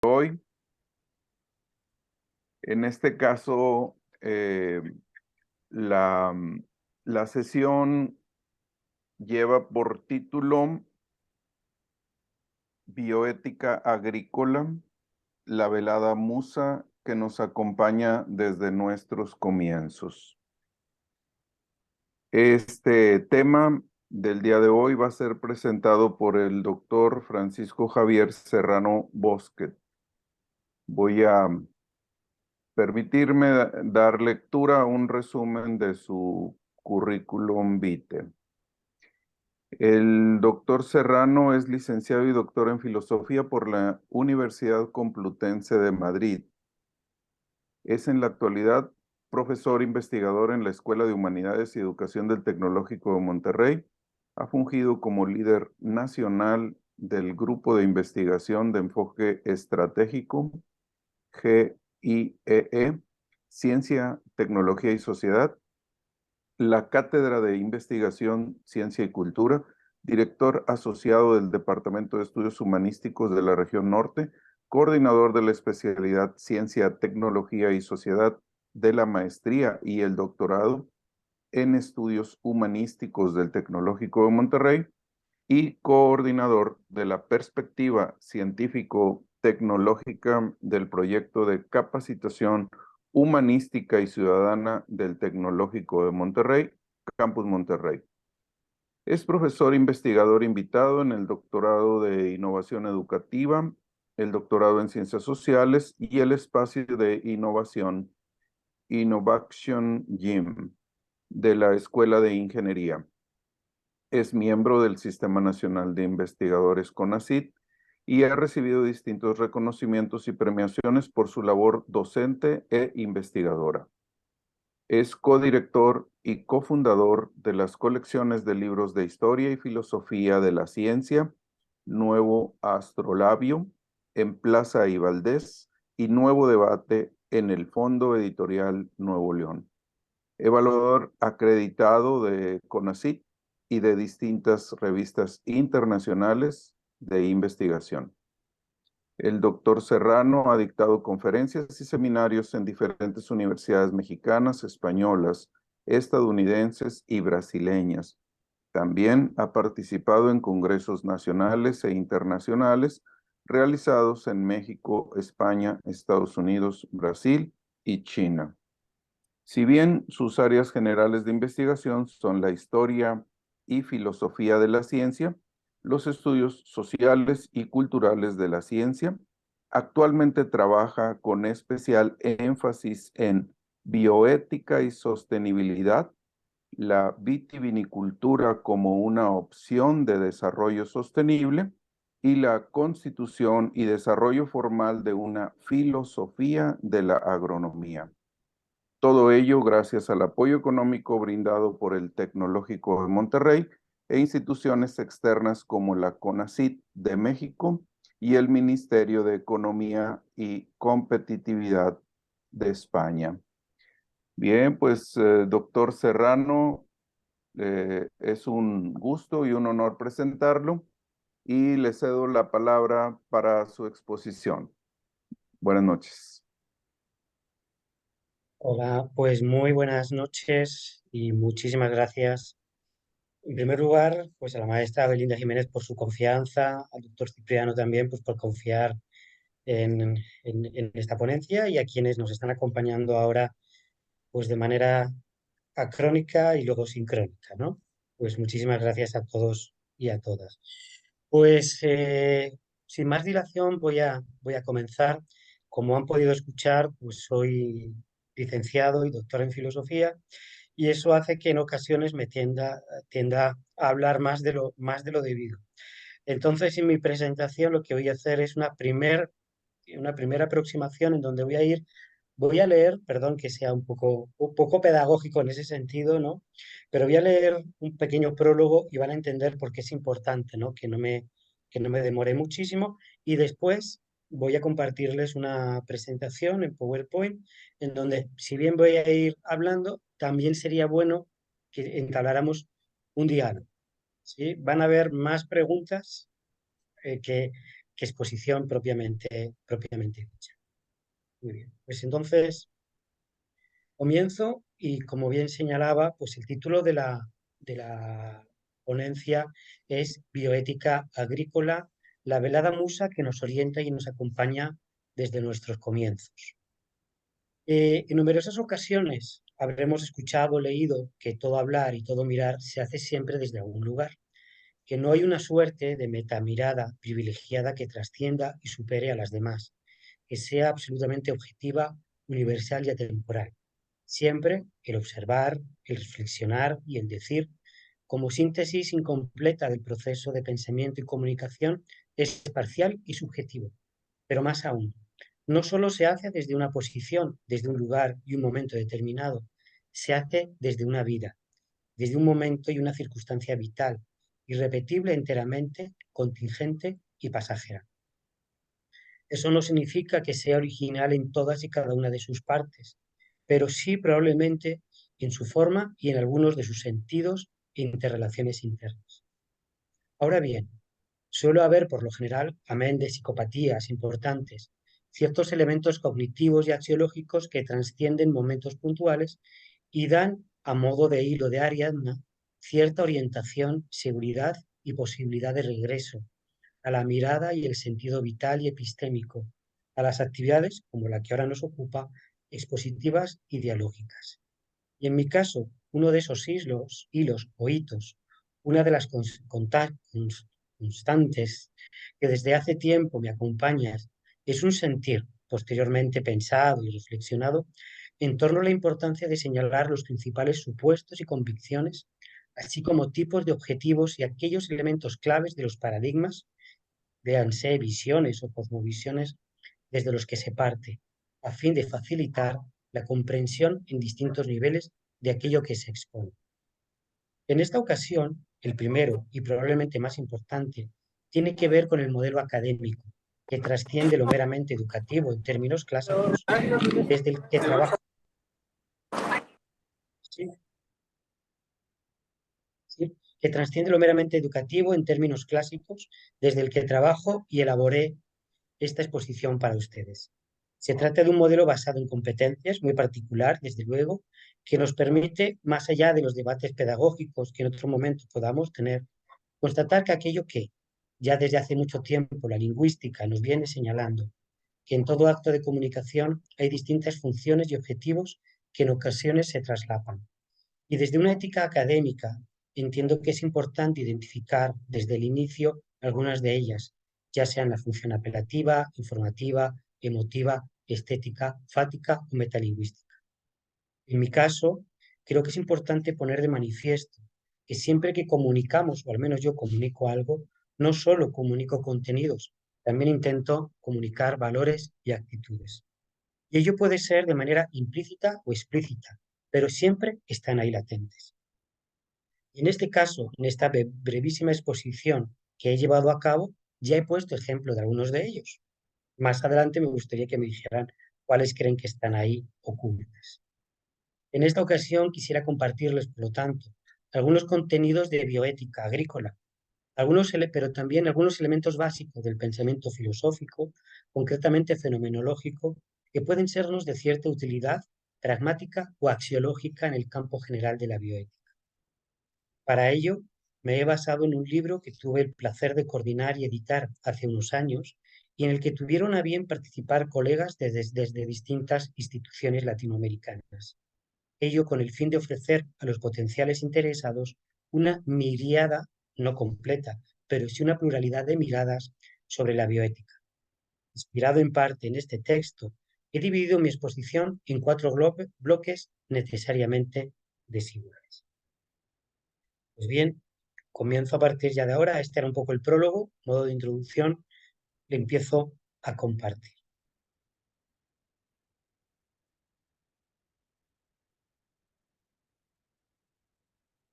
hoy. En este caso, la, la sesión lleva por título Bioética Agrícola, la velada musa que nos acompaña desde nuestros comienzos. Este tema del día de hoy va a ser presentado por el doctor Francisco Javier Serrano Bosquet. Voy a permitirme dar lectura a un resumen de su currículum vitae. El doctor Serrano es licenciado y doctor en filosofía por la Universidad Complutense de Madrid. Es en la actualidad profesor investigador en la Escuela de Humanidades y Educación del Tecnológico de Monterrey. Ha fungido como líder nacional del Grupo de Investigación de Enfoque Estratégico, GIEE, Ciencia, Tecnología y Sociedad, la Cátedra de Investigación, Ciencia y Cultura, director asociado del Departamento de Estudios Humanísticos de la Región Norte, coordinador de la especialidad Ciencia, Tecnología y Sociedad de la maestría y el doctorado en Estudios Humanísticos del Tecnológico de Monterrey y coordinador de la perspectiva científico-tecnológica del proyecto de capacitación humanística y ciudadana del Tecnológico de Monterrey, Campus Monterrey. Es profesor investigador invitado en el doctorado de Innovación Educativa, el doctorado en Ciencias Sociales y el espacio de innovación Innovation Gym de la Escuela de Ingeniería. Es miembro del Sistema Nacional de Investigadores CONACYT y ha recibido distintos reconocimientos y premiaciones por su labor docente e investigadora. Es codirector y cofundador de las colecciones de libros de historia y filosofía de la ciencia, Nuevo Astrolabio, en Plaza y Valdés, y Nuevo Debate en el Fondo Editorial Nuevo León. Evaluador acreditado de CONACYT y de distintas revistas internacionales de investigación. El doctor Serrano ha dictado conferencias y seminarios en diferentes universidades mexicanas, españolas, estadounidenses y brasileñas. También ha participado en congresos nacionales e internacionales realizados en México, España, Estados Unidos, Brasil y China. Si bien sus áreas generales de investigación son la historia y filosofía de la ciencia, los estudios sociales y culturales de la ciencia, actualmente trabaja con especial énfasis en bioética y sostenibilidad, la vitivinicultura como una opción de desarrollo sostenible y la constitución y desarrollo formal de una filosofía de la agronomía. Todo ello gracias al apoyo económico brindado por el Tecnológico de Monterrey e instituciones externas como la CONACYT de México y el Ministerio de Economía y Competitividad de España. Bien, pues doctor Serrano, es un gusto y un honor presentarlo y le cedo la palabra para su exposición. Buenas noches. Hola, pues muy buenas noches y muchísimas gracias. En primer lugar, pues a la maestra Belinda Jiménez por su confianza, al doctor Cipriano también pues por confiar en esta ponencia y a quienes nos están acompañando ahora pues de manera acrónica y luego sincrónica, ¿no? Pues muchísimas gracias a todos y a todas. Pues sin más dilación voy a comenzar. Como han podido escuchar, pues soy licenciado y doctor en filosofía y eso hace que en ocasiones tienda a hablar más de lo debido. Entonces, en mi presentación lo que voy a hacer es una primera aproximación en donde voy a leer, perdón que sea un poco pedagógico en ese sentido, ¿no? Pero voy a leer un pequeño prólogo y van a entender por qué es importante, ¿no? Que no me demore muchísimo y después voy a compartirles una presentación en PowerPoint en donde, si bien voy a ir hablando, también sería bueno que entabláramos un diálogo, ¿sí? Van a haber más preguntas eh, que, que exposición propiamente dicha. Muy bien, pues entonces comienzo y como bien señalaba, pues el título de la ponencia es Bioética Agrícola, la velada musa que nos orienta y nos acompaña desde nuestros comienzos. En numerosas ocasiones habremos escuchado o leído que todo hablar y todo mirar se hace siempre desde algún lugar, que no hay una suerte de metamirada privilegiada que trascienda y supere a las demás, que sea absolutamente objetiva, universal y atemporal. Siempre el observar, el reflexionar y el decir, como síntesis incompleta del proceso de pensamiento y comunicación, es parcial y subjetivo. Pero más aún, no solo se hace desde una posición, desde un lugar y un momento determinado, se hace desde una vida, desde un momento y una circunstancia vital, irrepetible enteramente, contingente y pasajera. Eso no significa que sea original en todas y cada una de sus partes, pero sí probablemente en su forma y en algunos de sus sentidos e interrelaciones internas. Ahora bien, suele haber, por lo general, amén de psicopatías importantes, ciertos elementos cognitivos y axiológicos que trascienden momentos puntuales y dan, a modo de hilo de Ariadna, cierta orientación, seguridad y posibilidad de regreso a la mirada y el sentido vital y epistémico, a las actividades, como la que ahora nos ocupa, expositivas y dialógicas. Y en mi caso, uno de esos hilos o hitos, una de las constantes que desde hace tiempo me acompaña, es un sentir, posteriormente pensado y reflexionado, en torno a la importancia de señalar los principales supuestos y convicciones, así como tipos de objetivos y aquellos elementos claves de los paradigmas, véanse visiones o cosmovisiones, desde los que se parte, a fin de facilitar la comprensión en distintos niveles de aquello que se expone. En esta ocasión, el primero y probablemente más importante tiene que ver con el modelo académico, que trasciende lo meramente educativo en términos clásicos, desde el que trabajo. ¿Sí? ¿Sí? Que trasciende lo meramente educativo en términos clásicos, desde el que trabajo y elaboré esta exposición para ustedes. Se trata de un modelo basado en competencias muy particular, desde luego, que nos permite, más allá de los debates pedagógicos que en otro momento podamos tener, constatar que aquello que ya desde hace mucho tiempo la lingüística nos viene señalando, que en todo acto de comunicación hay distintas funciones y objetivos que en ocasiones se traslapan. Y desde una ética académica entiendo que es importante identificar desde el inicio algunas de ellas, ya sean la función apelativa, informativa, emotiva, estética, fática o metalingüística. En mi caso, creo que es importante poner de manifiesto que siempre que comunicamos, o al menos yo comunico algo, no solo comunico contenidos, también intento comunicar valores y actitudes. Y ello puede ser de manera implícita o explícita, pero siempre están ahí latentes. En este caso, en esta brevísima exposición que he llevado a cabo, ya he puesto ejemplo de algunos de ellos. Más adelante me gustaría que me dijeran cuáles creen que están ahí ocultas. En esta ocasión quisiera compartirles, por lo tanto, algunos contenidos de bioética agrícola, pero también algunos elementos básicos del pensamiento filosófico, concretamente fenomenológico, que pueden sernos de cierta utilidad pragmática o axiológica en el campo general de la bioética. Para ello, me he basado en un libro que tuve el placer de coordinar y editar hace unos años y en el que tuvieron a bien participar colegas desde distintas instituciones latinoamericanas. Ello con el fin de ofrecer a los potenciales interesados una miriada, no completa, pero sí una pluralidad de miradas sobre la bioética. Inspirado en parte en este texto, he dividido mi exposición en 4 bloques necesariamente desiguales. Pues bien, comienzo a partir ya de ahora. Este era un poco el prólogo, modo de introducción. Le empiezo a compartir.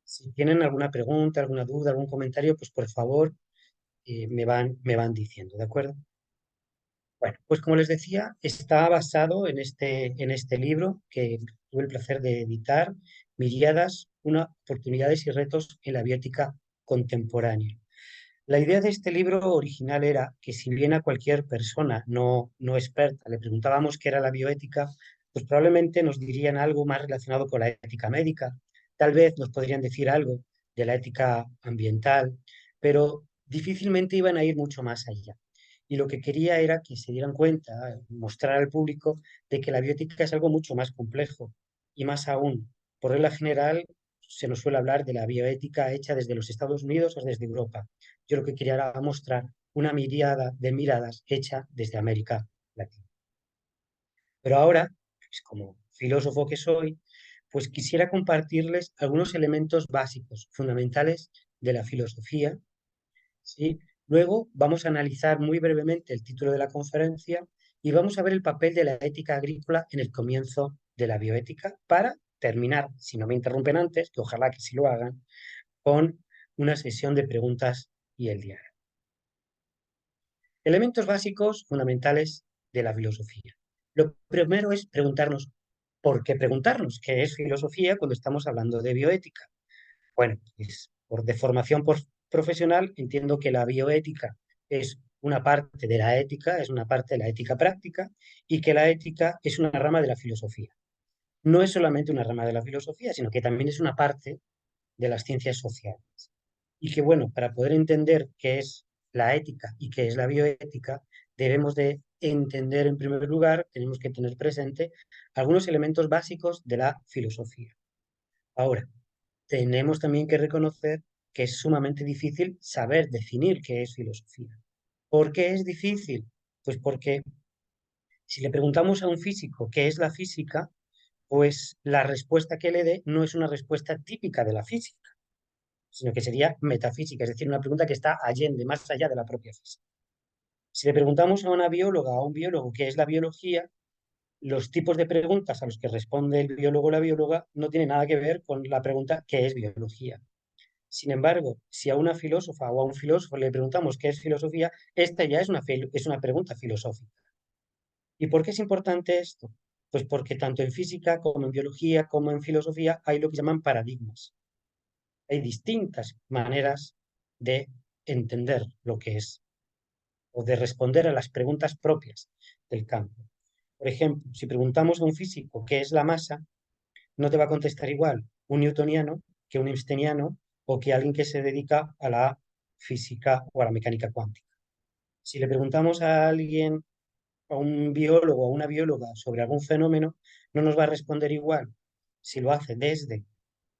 Si tienen alguna pregunta, alguna duda, algún comentario, pues por favor me van diciendo, ¿de acuerdo? Bueno, pues como les decía, está basado en este libro que tuve el placer de editar, Miríadas, oportunidades y retos en la biótica contemporánea. La idea de este libro original era que si bien a cualquier persona no experta le preguntábamos qué era la bioética, pues probablemente nos dirían algo más relacionado con la ética médica. Tal vez nos podrían decir algo de la ética ambiental, pero difícilmente iban a ir mucho más allá. Y lo que quería era que se dieran cuenta, mostrar al público de que la bioética es algo mucho más complejo. Y más aún, por regla general, se nos suele hablar de la bioética hecha desde los Estados Unidos o desde Europa. Yo lo que quería era mostrar una mirada de miradas hecha desde América Latina. Pero ahora, pues como filósofo que soy, pues quisiera compartirles algunos elementos básicos, fundamentales de la filosofía, ¿sí? Luego vamos a analizar muy brevemente el título de la conferencia y vamos a ver el papel de la ética agrícola en el comienzo de la bioética para terminar, si no me interrumpen antes, que ojalá que sí lo hagan, con una sesión de preguntas y el diálogo. Elementos básicos fundamentales de la filosofía. Lo primero es preguntarnos, ¿por qué preguntarnos qué es filosofía cuando estamos hablando de bioética? Bueno, pues de formación profesional entiendo que la bioética es una parte de la ética, es una parte de la ética práctica y que la ética es una rama de la filosofía. No es solamente una rama de la filosofía, sino que también es una parte de las ciencias sociales. Y que, bueno, para poder entender qué es la ética y qué es la bioética, debemos de entender, en primer lugar, tenemos que tener presente algunos elementos básicos de la filosofía. Ahora, tenemos también que reconocer que es sumamente difícil saber definir qué es filosofía. ¿Por qué es difícil? Pues porque si le preguntamos a un físico qué es la física, pues la respuesta que le dé no es una respuesta típica de la física, sino que sería metafísica, es decir, una pregunta que está allende, más allá de la propia física. Si le preguntamos a una bióloga o a un biólogo qué es la biología, los tipos de preguntas a los que responde el biólogo o la bióloga no tienen nada que ver con la pregunta ¿qué es biología? Sin embargo, si a una filósofa o a un filósofo le preguntamos qué es filosofía, esta ya es una pregunta filosófica. ¿Y por qué es importante esto? Pues porque tanto en física como en biología como en filosofía hay lo que llaman paradigmas. Hay distintas maneras de entender lo que es o de responder a las preguntas propias del campo. Por ejemplo, si preguntamos a un físico qué es la masa, no te va a contestar igual un newtoniano que un einsteiniano o que alguien que se dedica a la física o a la mecánica cuántica. Si le preguntamos a alguien, a un biólogo o a una bióloga sobre algún fenómeno, no nos va a responder igual si lo hace desde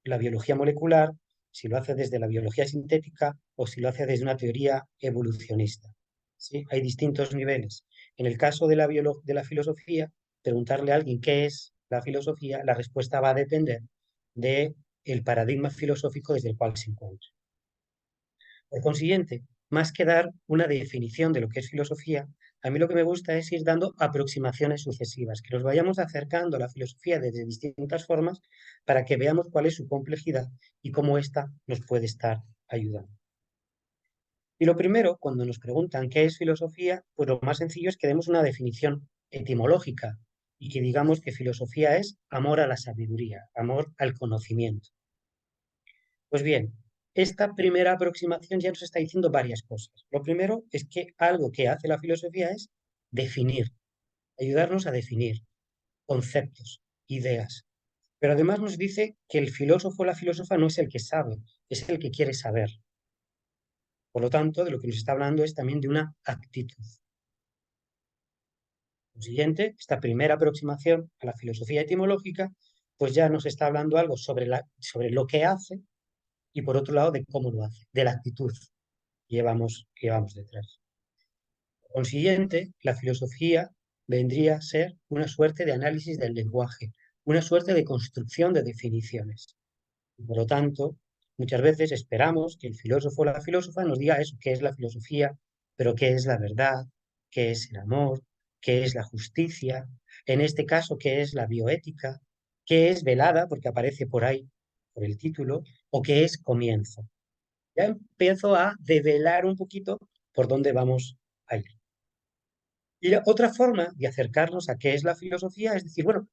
la biología molecular, si lo hace desde la biología sintética o si lo hace desde una teoría evolucionista. ¿Sí? Hay distintos niveles. En el caso de de la filosofía, preguntarle a alguien qué es la filosofía, la respuesta va a depender del paradigma filosófico desde el cual se encuentra. Por consiguiente, más que dar una definición de lo que es filosofía, a mí lo que me gusta es ir dando aproximaciones sucesivas, que nos vayamos acercando a la filosofía desde distintas formas para que veamos cuál es su complejidad y cómo ésta nos puede estar ayudando. Y lo primero, cuando nos preguntan qué es filosofía, pues lo más sencillo es que demos una definición etimológica y que digamos que filosofía es amor a la sabiduría, amor al conocimiento. Pues bien, esta primera aproximación ya nos está diciendo varias cosas. Lo primero es que algo que hace la filosofía es definir, ayudarnos a definir conceptos, ideas. Pero además nos dice que el filósofo o la filósofa no es el que sabe, es el que quiere saber. Por lo tanto, de lo que nos está hablando es también de una actitud. Lo siguiente, esta primera aproximación a la filosofía etimológica, pues ya nos está hablando algo sobre lo que hace y por otro lado de cómo lo hace, de la actitud que llevamos detrás. Por consiguiente, la filosofía vendría a ser una suerte de análisis del lenguaje, una suerte de construcción de definiciones. Por lo tanto, muchas veces esperamos que el filósofo o la filósofa nos diga eso, qué es la filosofía, pero qué es la verdad, qué es el amor, qué es la justicia, en este caso, qué es la bioética, qué es velada, porque aparece por ahí, por el título, o qué es comienzo. Ya empiezo a develar un poquito por dónde vamos a ir. Y la otra forma de acercarnos a qué es la filosofía es decir, bueno,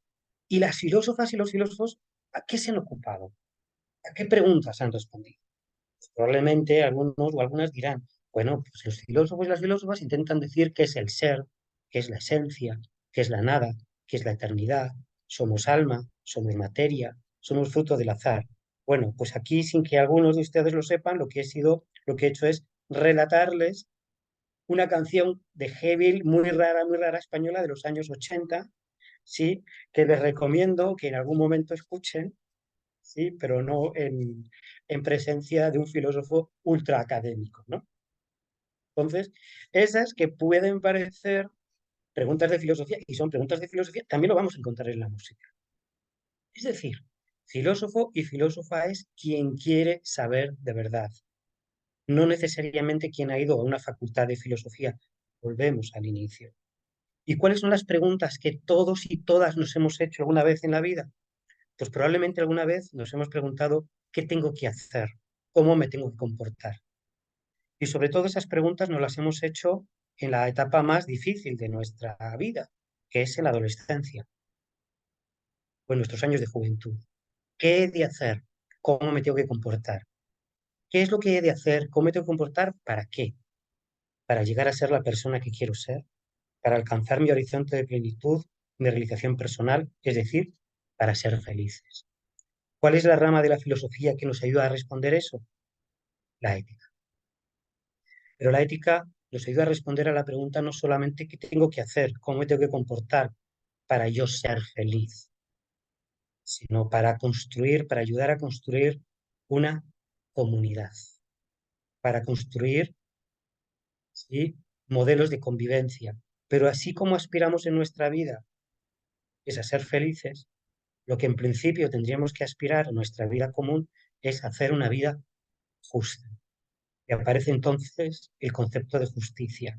¿y las filósofas y los filósofos a qué se han ocupado? ¿A qué preguntas han respondido? Pues probablemente algunos o algunas dirán, Bueno, pues los filósofos y las filósofas intentan decir qué es el ser, qué es la esencia, qué es la nada, qué es la eternidad. Somos alma, somos materia, somos fruto del azar. Bueno, pues aquí, sin que algunos de ustedes lo sepan, lo que he hecho es relatarles una canción de heavy muy rara española de los años 80, sí, que les recomiendo que en algún momento escuchen, sí, pero no en presencia de un filósofo ultra académico, ¿no? Entonces, esas que pueden parecer preguntas de filosofía, y son preguntas de filosofía, también lo vamos a encontrar en la música. Es decir, filósofo y filósofa es quien quiere saber de verdad, no necesariamente quien ha ido a una facultad de filosofía. Volvemos al inicio. ¿Y cuáles son las preguntas que todos y todas nos hemos hecho alguna vez en la vida? Pues probablemente alguna vez nos hemos preguntado qué tengo que hacer, cómo me tengo que comportar. Y sobre todo esas preguntas nos las hemos hecho en la etapa más difícil de nuestra vida, que es en la adolescencia o en nuestros años de juventud. ¿Qué he de hacer? ¿Cómo me tengo que comportar? ¿Qué es lo que he de hacer? ¿Cómo me tengo que comportar? ¿Para qué? Para llegar a ser la persona que quiero ser, para alcanzar mi horizonte de plenitud, mi realización personal, es decir, para ser felices. ¿Cuál es la rama de la filosofía que nos ayuda a responder eso? La ética. Pero la ética nos ayuda a responder a la pregunta no solamente qué tengo que hacer, cómo me tengo que comportar para yo ser feliz, sino para construir, para ayudar a construir una comunidad, para construir, ¿sí?, modelos de convivencia. Pero así como aspiramos en nuestra vida es a ser felices, lo que en principio tendríamos que aspirar en nuestra vida común es hacer una vida justa. Y aparece entonces el concepto de justicia.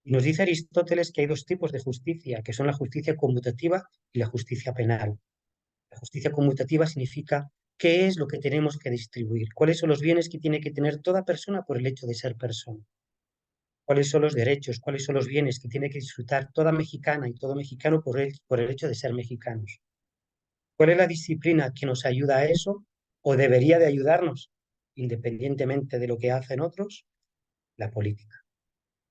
Y nos dice Aristóteles que hay dos tipos de justicia, que son la justicia conmutativa y la justicia penal. La justicia conmutativa significa qué es lo que tenemos que distribuir, cuáles son los bienes que tiene que tener toda persona por el hecho de ser persona, cuáles son los derechos, cuáles son los bienes que tiene que disfrutar toda mexicana y todo mexicano por el hecho de ser mexicanos. ¿Cuál es la disciplina que nos ayuda a eso o debería de ayudarnos, independientemente de lo que hacen otros? La política.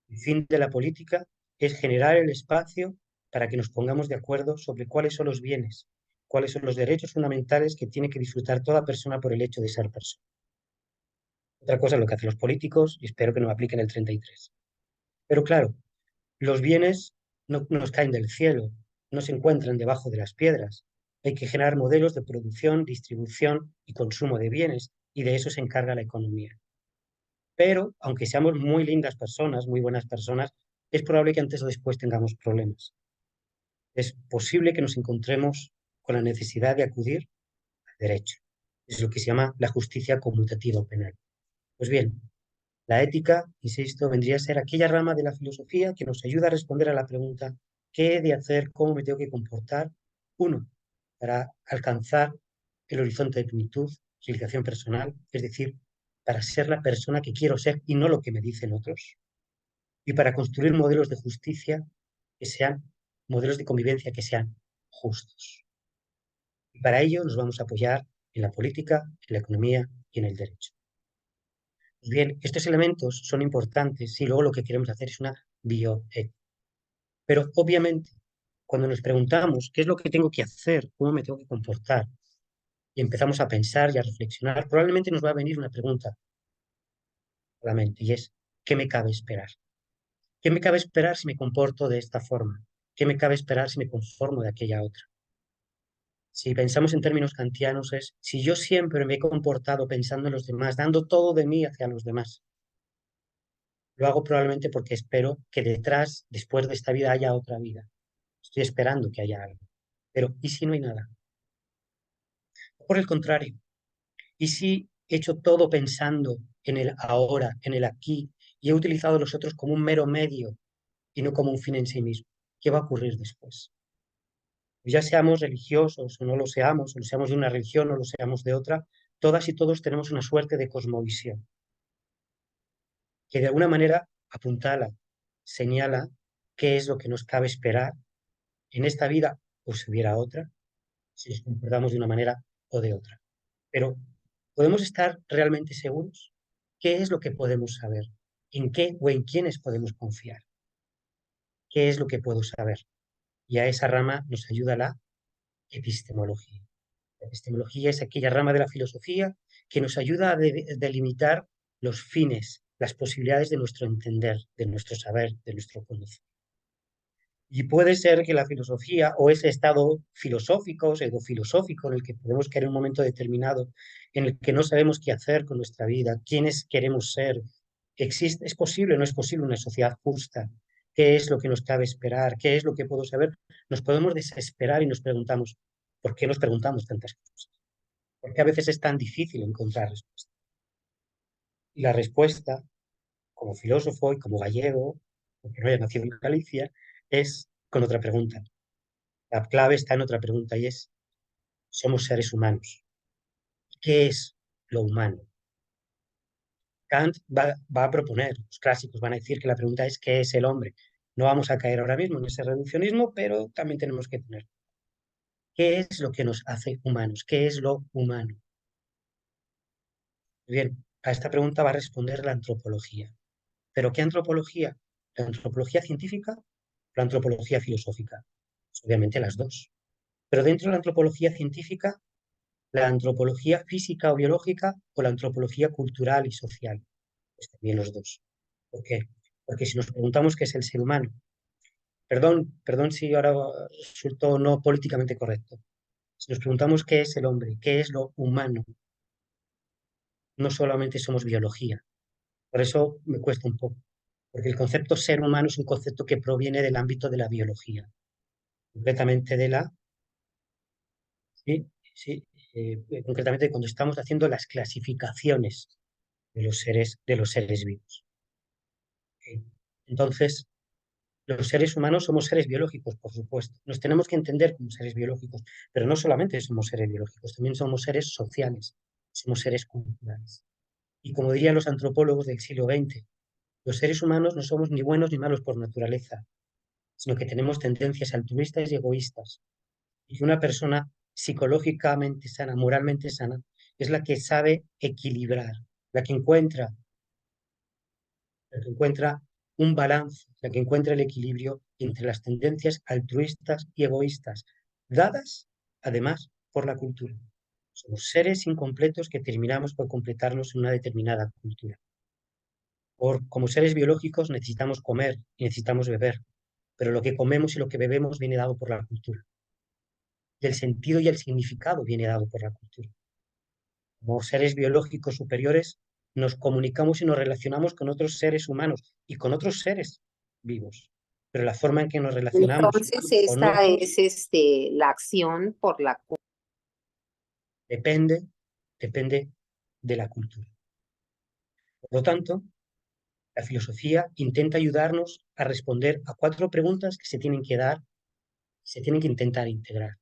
El fin de la política es generar el espacio para que nos pongamos de acuerdo sobre cuáles son los bienes, cuáles son los derechos fundamentales que tiene que disfrutar toda persona por el hecho de ser persona. Otra cosa es lo que hacen los políticos y espero que no apliquen el 33. Pero claro, los bienes no nos caen del cielo, no se encuentran debajo de las piedras. Hay que generar modelos de producción, distribución y consumo de bienes y de eso se encarga la economía. Pero, aunque seamos muy lindas personas, muy buenas personas, es probable que antes o después tengamos problemas. Es posible que nos encontremos con la necesidad de acudir al derecho. Es lo que se llama la justicia conmutativa o penal. Pues bien, la ética, insisto, vendría a ser aquella rama de la filosofía que nos ayuda a responder a la pregunta ¿qué he de hacer? ¿Cómo me tengo que comportar? Uno, para alcanzar el horizonte de plenitud, realización personal, es decir, para ser la persona que quiero ser y no lo que me dicen otros. Y para construir modelos de justicia que sean modelos de convivencia que sean justos. Y para ello nos vamos a apoyar en la política, en la economía y en el derecho. Pues bien, estos elementos son importantes y luego lo que queremos hacer es una bioética. Pero obviamente, cuando nos preguntamos qué es lo que tengo que hacer, cómo me tengo que comportar, y empezamos a pensar y a reflexionar, probablemente nos va a venir una pregunta a la mente y es, ¿qué me cabe esperar? ¿Qué me cabe esperar si me comporto de esta forma? ¿Qué me cabe esperar si me conformo de aquella otra? Si pensamos en términos kantianos es, si yo siempre me he comportado pensando en los demás, dando todo de mí hacia los demás, lo hago probablemente porque espero que detrás, después de esta vida, haya otra vida. Estoy esperando que haya algo. Pero, ¿y si no hay nada? Por el contrario, ¿y si he hecho todo pensando en el ahora, en el aquí, y he utilizado a los otros como un mero medio y no como un fin en sí mismo? ¿Qué va a ocurrir después? Ya seamos religiosos o no lo seamos de una religión o lo seamos de otra, todas y todos tenemos una suerte de cosmovisión que de alguna manera apuntala, señala qué es lo que nos cabe esperar en esta vida o si hubiera otra, si nos comportamos de una manera o de otra. Pero, ¿podemos estar realmente seguros? ¿Qué es lo que podemos saber? ¿En qué o en quiénes podemos confiar? ¿Qué es lo que puedo saber? Y a esa rama nos ayuda la epistemología. La epistemología es aquella rama de la filosofía que nos ayuda a delimitar los fines, las posibilidades de nuestro entender, de nuestro saber, de nuestro conocer. Y puede ser que la filosofía o ese estado filosófico, pseudofilosófico, en el que podemos caer en un momento determinado, en el que no sabemos qué hacer con nuestra vida, quiénes queremos ser, ¿es posible o no es posible una sociedad justa? ¿Qué es lo que nos cabe esperar? ¿Qué es lo que puedo saber? Nos podemos desesperar y nos preguntamos, ¿por qué nos preguntamos tantas cosas? ¿Por qué a veces es tan difícil encontrar respuestas? Y la respuesta, como filósofo y como gallego, porque no haya nacido en Galicia, es con otra pregunta. La clave está en otra pregunta y es, ¿somos seres humanos? ¿Qué es lo humano? Kant va a proponer, los clásicos van a decir que la pregunta es ¿qué es el hombre? No vamos a caer ahora mismo en ese reduccionismo, pero también tenemos que tener. ¿Qué es lo que nos hace humanos? ¿Qué es lo humano? Bien, a esta pregunta va a responder la antropología. ¿Pero qué antropología? ¿La antropología científica o la antropología filosófica? Pues obviamente las dos. Pero dentro de la antropología científica, la antropología física o biológica o la antropología cultural y social. Pues también los dos. ¿Por qué? Porque si nos preguntamos qué es el ser humano, perdón si ahora resulto no políticamente correcto. Si nos preguntamos qué es el hombre, qué es lo humano, no solamente somos biología. Por eso me cuesta un poco, porque el concepto ser humano es un concepto que proviene del ámbito de la biología, concretamente de la, sí, sí, concretamente cuando estamos haciendo las clasificaciones de los seres vivos. ¿Ok? Entonces, los seres humanos somos seres biológicos, por supuesto. Nos tenemos que entender como seres biológicos, pero no solamente somos seres biológicos, también somos seres sociales, somos seres culturales. Y como dirían los antropólogos del siglo XX, los seres humanos no somos ni buenos ni malos por naturaleza, sino que tenemos tendencias altruistas y egoístas. Y que una persona psicológicamente sana, moralmente sana, es la que sabe equilibrar, la que encuentra, la que encuentra un balance, la que encuentra el equilibrio entre las tendencias altruistas y egoístas, dadas además por la cultura. Somos seres incompletos que terminamos por completarnos en una determinada cultura. Como seres biológicos necesitamos comer y necesitamos beber, pero lo que comemos y lo que bebemos viene dado por la cultura. Y el sentido y el significado viene dado por la cultura. Como seres biológicos superiores, nos comunicamos y nos relacionamos con otros seres humanos y con otros seres vivos. Pero la forma en que nos relacionamos Entonces, con esta otros es la acción por la cual depende, depende de la cultura. Por lo tanto, la filosofía intenta ayudarnos a responder a cuatro preguntas que se tienen que dar, se tienen que intentar integrar.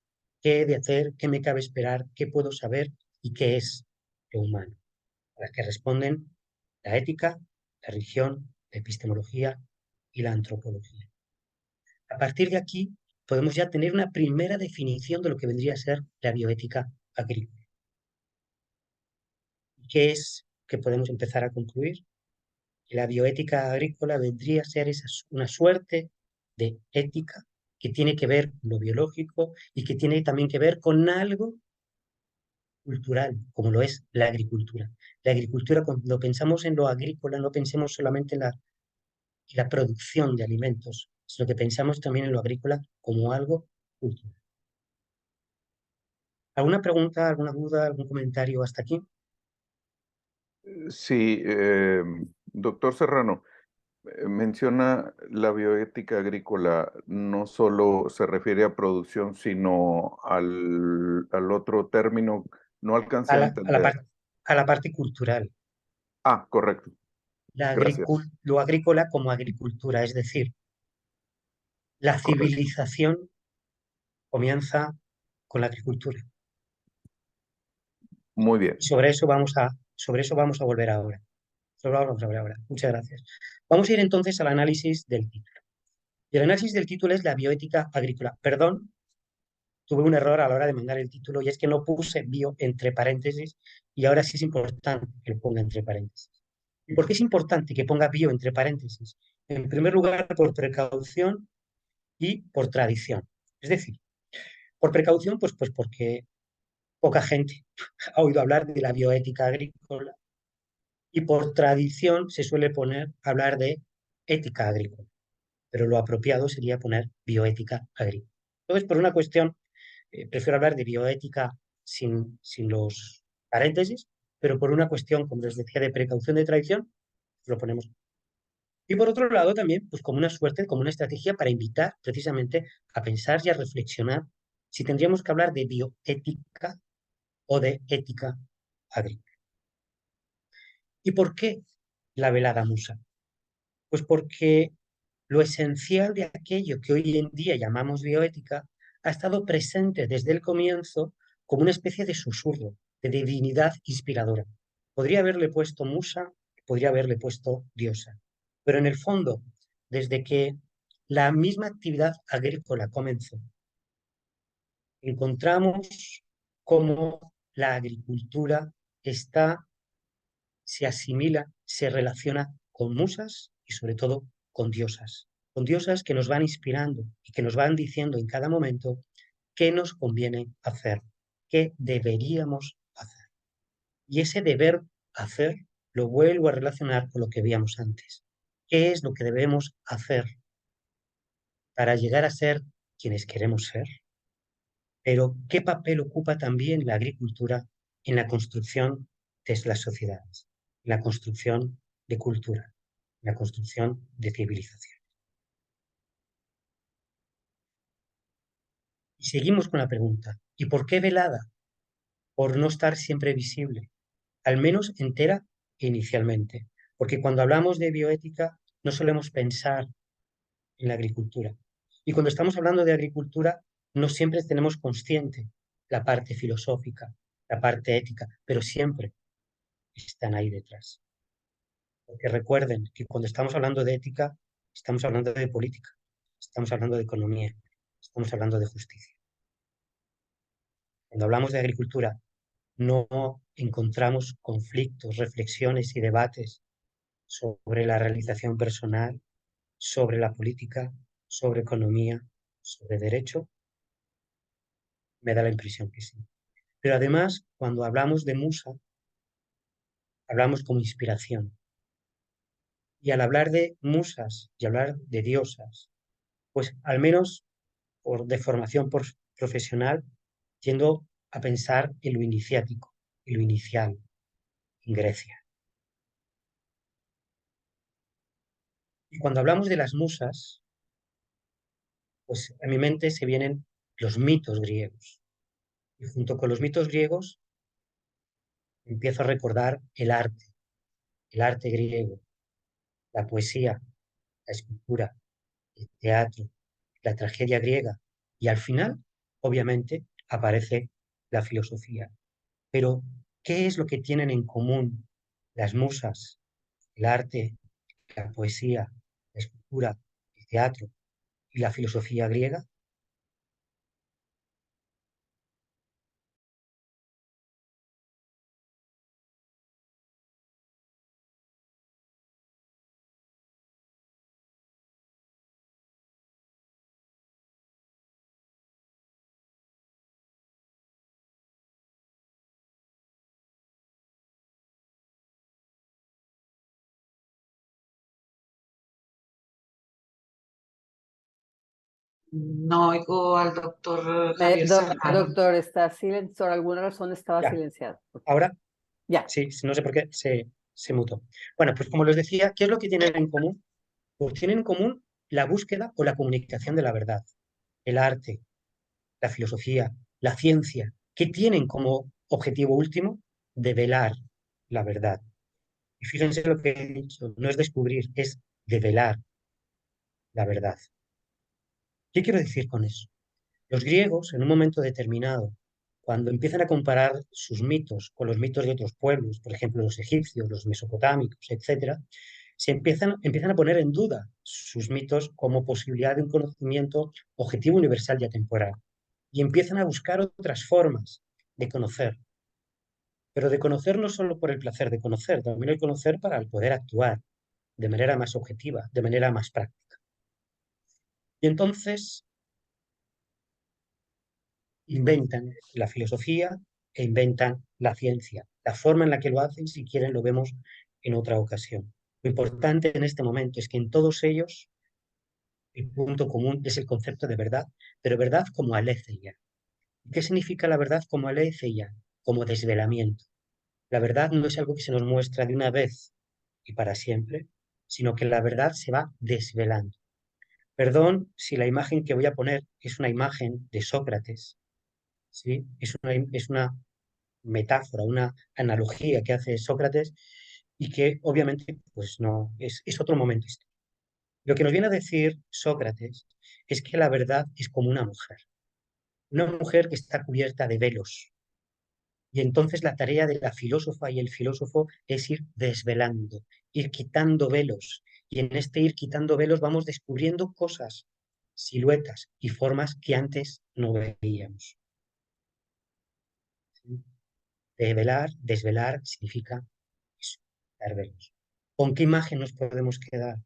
¿Qué he de hacer? ¿Qué me cabe esperar? ¿Qué puedo saber? ¿Y qué es lo humano? A las que responden la ética, la religión, la epistemología y la antropología. A partir de aquí, podemos ya tener una primera definición de lo que vendría a ser la bioética agrícola. ¿Qué es que podemos empezar a concluir? Que la bioética agrícola vendría a ser una suerte de ética que tiene que ver con lo biológico y que tiene también que ver con algo cultural, como lo es la agricultura. La agricultura, cuando pensamos en lo agrícola, no pensemos solamente en la producción de alimentos, sino que pensamos también en lo agrícola como algo cultural. ¿Alguna pregunta, alguna duda, algún comentario hasta aquí? Sí, doctor Serrano, menciona la bioética agrícola, no solo se refiere a producción, sino al otro término, no alcancé A a la, a la, entender. par- a la parte cultural. Ah, correcto, gracias. Lo agrícola como agricultura, es decir, la Correcto. civilización comienza con la agricultura. Muy bien. Y sobre eso vamos a volver ahora. Sobre eso vamos a volver ahora. Muchas gracias. Vamos a ir entonces al análisis del título. Y el análisis del título es la bioética agrícola. Perdón, tuve un error a la hora de mandar el título y es que no puse bio entre paréntesis y ahora sí es importante que lo ponga entre paréntesis. ¿Y por qué es importante que ponga bio entre paréntesis? En primer lugar, por precaución y por tradición. Es decir, por precaución, pues porque poca gente ha oído hablar de la bioética agrícola y por tradición se suele hablar de ética agrícola, pero lo apropiado sería poner bioética agrícola. Entonces, por una cuestión, prefiero hablar de bioética sin los paréntesis, pero por una cuestión, como les decía, de precaución de tradición, lo ponemos. Y por otro lado también, pues como una suerte, como una estrategia para invitar precisamente a pensar y a reflexionar si tendríamos que hablar de bioética o de ética agrícola. ¿Y por qué la velada musa? Pues porque lo esencial de aquello que hoy en día llamamos bioética ha estado presente desde el comienzo como una especie de susurro, de divinidad inspiradora. Podría haberle puesto musa, podría haberle puesto diosa, pero en el fondo, desde que la misma actividad agrícola comenzó, encontramos cómo la agricultura se asimila, se relaciona con musas y sobre todo con diosas que nos van inspirando y que nos van diciendo en cada momento qué nos conviene hacer, qué deberíamos hacer. Y ese deber hacer lo vuelvo a relacionar con lo que veíamos antes. ¿Qué es lo que debemos hacer para llegar a ser quienes queremos ser? Pero ¿qué papel ocupa también la agricultura en la construcción de las sociedades, en la construcción de cultura, en la construcción de civilización? Y seguimos con la pregunta, ¿y por qué velada? Por no estar siempre visible, al menos entera inicialmente. Porque cuando hablamos de bioética no solemos pensar en la agricultura. Y cuando estamos hablando de agricultura no siempre tenemos consciente la parte filosófica, la parte ética, pero siempre están ahí detrás. Porque recuerden que cuando estamos hablando de ética, estamos hablando de política, estamos hablando de economía, estamos hablando de justicia. Cuando hablamos de agricultura, no encontramos conflictos, reflexiones y debates sobre la realización personal, sobre la política, sobre economía, sobre derecho. Me da la impresión que sí. Pero además, cuando hablamos de musa, hablamos como inspiración. Y al hablar de musas y hablar de diosas, pues al menos de formación profesional, tiendo a pensar en lo iniciático, en lo inicial, en Grecia. Y cuando hablamos de las musas, pues a mi mente se vienen los mitos griegos. Y junto con los mitos griegos empiezo a recordar el arte griego, la poesía, la escultura, el teatro, la tragedia griega. Y al final, obviamente, aparece la filosofía. Pero, ¿qué es lo que tienen en común las musas, el arte, la poesía, la escultura, el teatro y la filosofía griega? No oigo al doctor Javier Serrano. Doctor, está silenciado. Por alguna razón estaba Ya. silenciado. Ahora, Ya. sí, no sé por qué se mutó. Bueno, pues como les decía, ¿qué es lo que tienen en común? Pues tienen en común la búsqueda o la comunicación de la verdad, el arte, la filosofía, la ciencia, que tienen como objetivo último develar la verdad. Y fíjense lo que he dicho, no es descubrir, es develar la verdad. ¿Qué quiero decir con eso? Los griegos, en un momento determinado, cuando empiezan a comparar sus mitos con los mitos de otros pueblos, por ejemplo, los egipcios, los mesopotámicos, etcétera, empiezan a poner en duda sus mitos como posibilidad de un conocimiento objetivo, universal y atemporal. Y empiezan a buscar otras formas de conocer. pero de conocer no solo por el placer de conocer, también el conocer para el poder actuar de manera más objetiva, de manera más práctica. Y entonces inventan la filosofía e inventan la ciencia. La forma en la que lo hacen, si quieren, lo vemos en otra ocasión. Lo importante en este momento es que en todos ellos el punto común es el concepto de verdad, pero verdad como aletheia. ¿Qué significa la verdad como aletheia? Como desvelamiento. La verdad no es algo que se nos muestra de una vez y para siempre, sino que la verdad se va desvelando. Perdón si la imagen que voy a poner es una imagen de Sócrates, ¿sí? Es una metáfora, una analogía que hace Sócrates y que obviamente pues no, es otro momento histórico. Lo que nos viene a decir Sócrates es que la verdad es como una mujer que está cubierta de velos. Y entonces la tarea de la filósofa y el filósofo es ir desvelando, ir quitando velos. Y en este ir quitando velos vamos descubriendo cosas, siluetas y formas que antes no veíamos. ¿Sí? Develar, desvelar significa eso, dar velos. ¿Con qué imagen nos podemos quedar?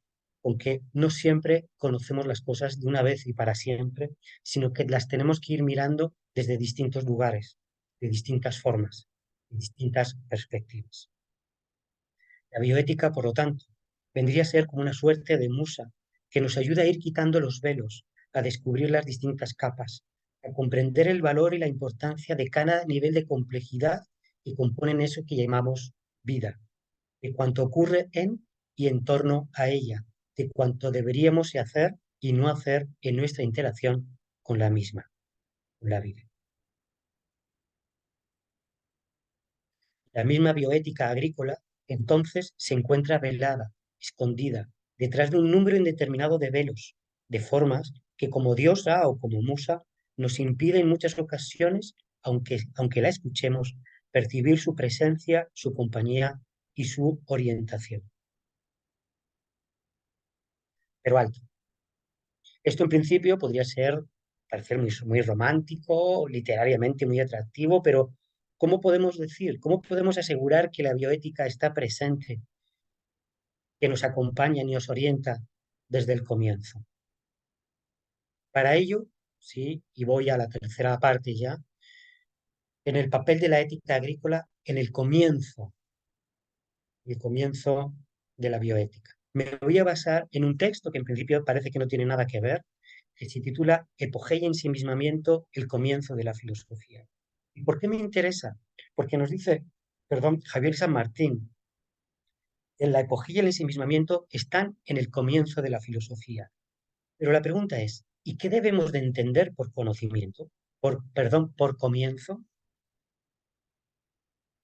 Con que no siempre conocemos las cosas de una vez y para siempre, sino que las tenemos que ir mirando desde distintos lugares, de distintas formas, de distintas perspectivas. La bioética, por lo tanto, vendría a ser como una suerte de musa que nos ayuda a ir quitando los velos, a descubrir las distintas capas, a comprender el valor y la importancia de cada nivel de complejidad que componen eso que llamamos vida, de cuanto ocurre en y en torno a ella, de cuanto deberíamos hacer y no hacer en nuestra interacción con la misma, con la vida. La misma bioética agrícola, entonces, se encuentra velada, escondida, detrás de un número indeterminado de velos, de formas que como diosa o como musa nos impide en muchas ocasiones, aunque la escuchemos, percibir su presencia, su compañía y su orientación. Pero alto. Esto en principio podría parecer muy romántico, literariamente muy atractivo, pero ¿cómo podemos decir, cómo podemos asegurar que la bioética está presente, que nos acompaña y nos orienta desde el comienzo? Para ello, sí, y voy a la tercera parte ya, en el papel de la ética agrícola en el comienzo de la bioética. Me voy a basar en un texto que en principio parece que no tiene nada que ver, que se titula Epogeia y ensimismamiento, el comienzo de la filosofía. ¿Y por qué me interesa? Porque nos dice, Javier San Martín, en la epogeia y el ensimismamiento están en el comienzo de la filosofía. Pero la pregunta es, ¿y qué debemos de entender por conocimiento? Por comienzo.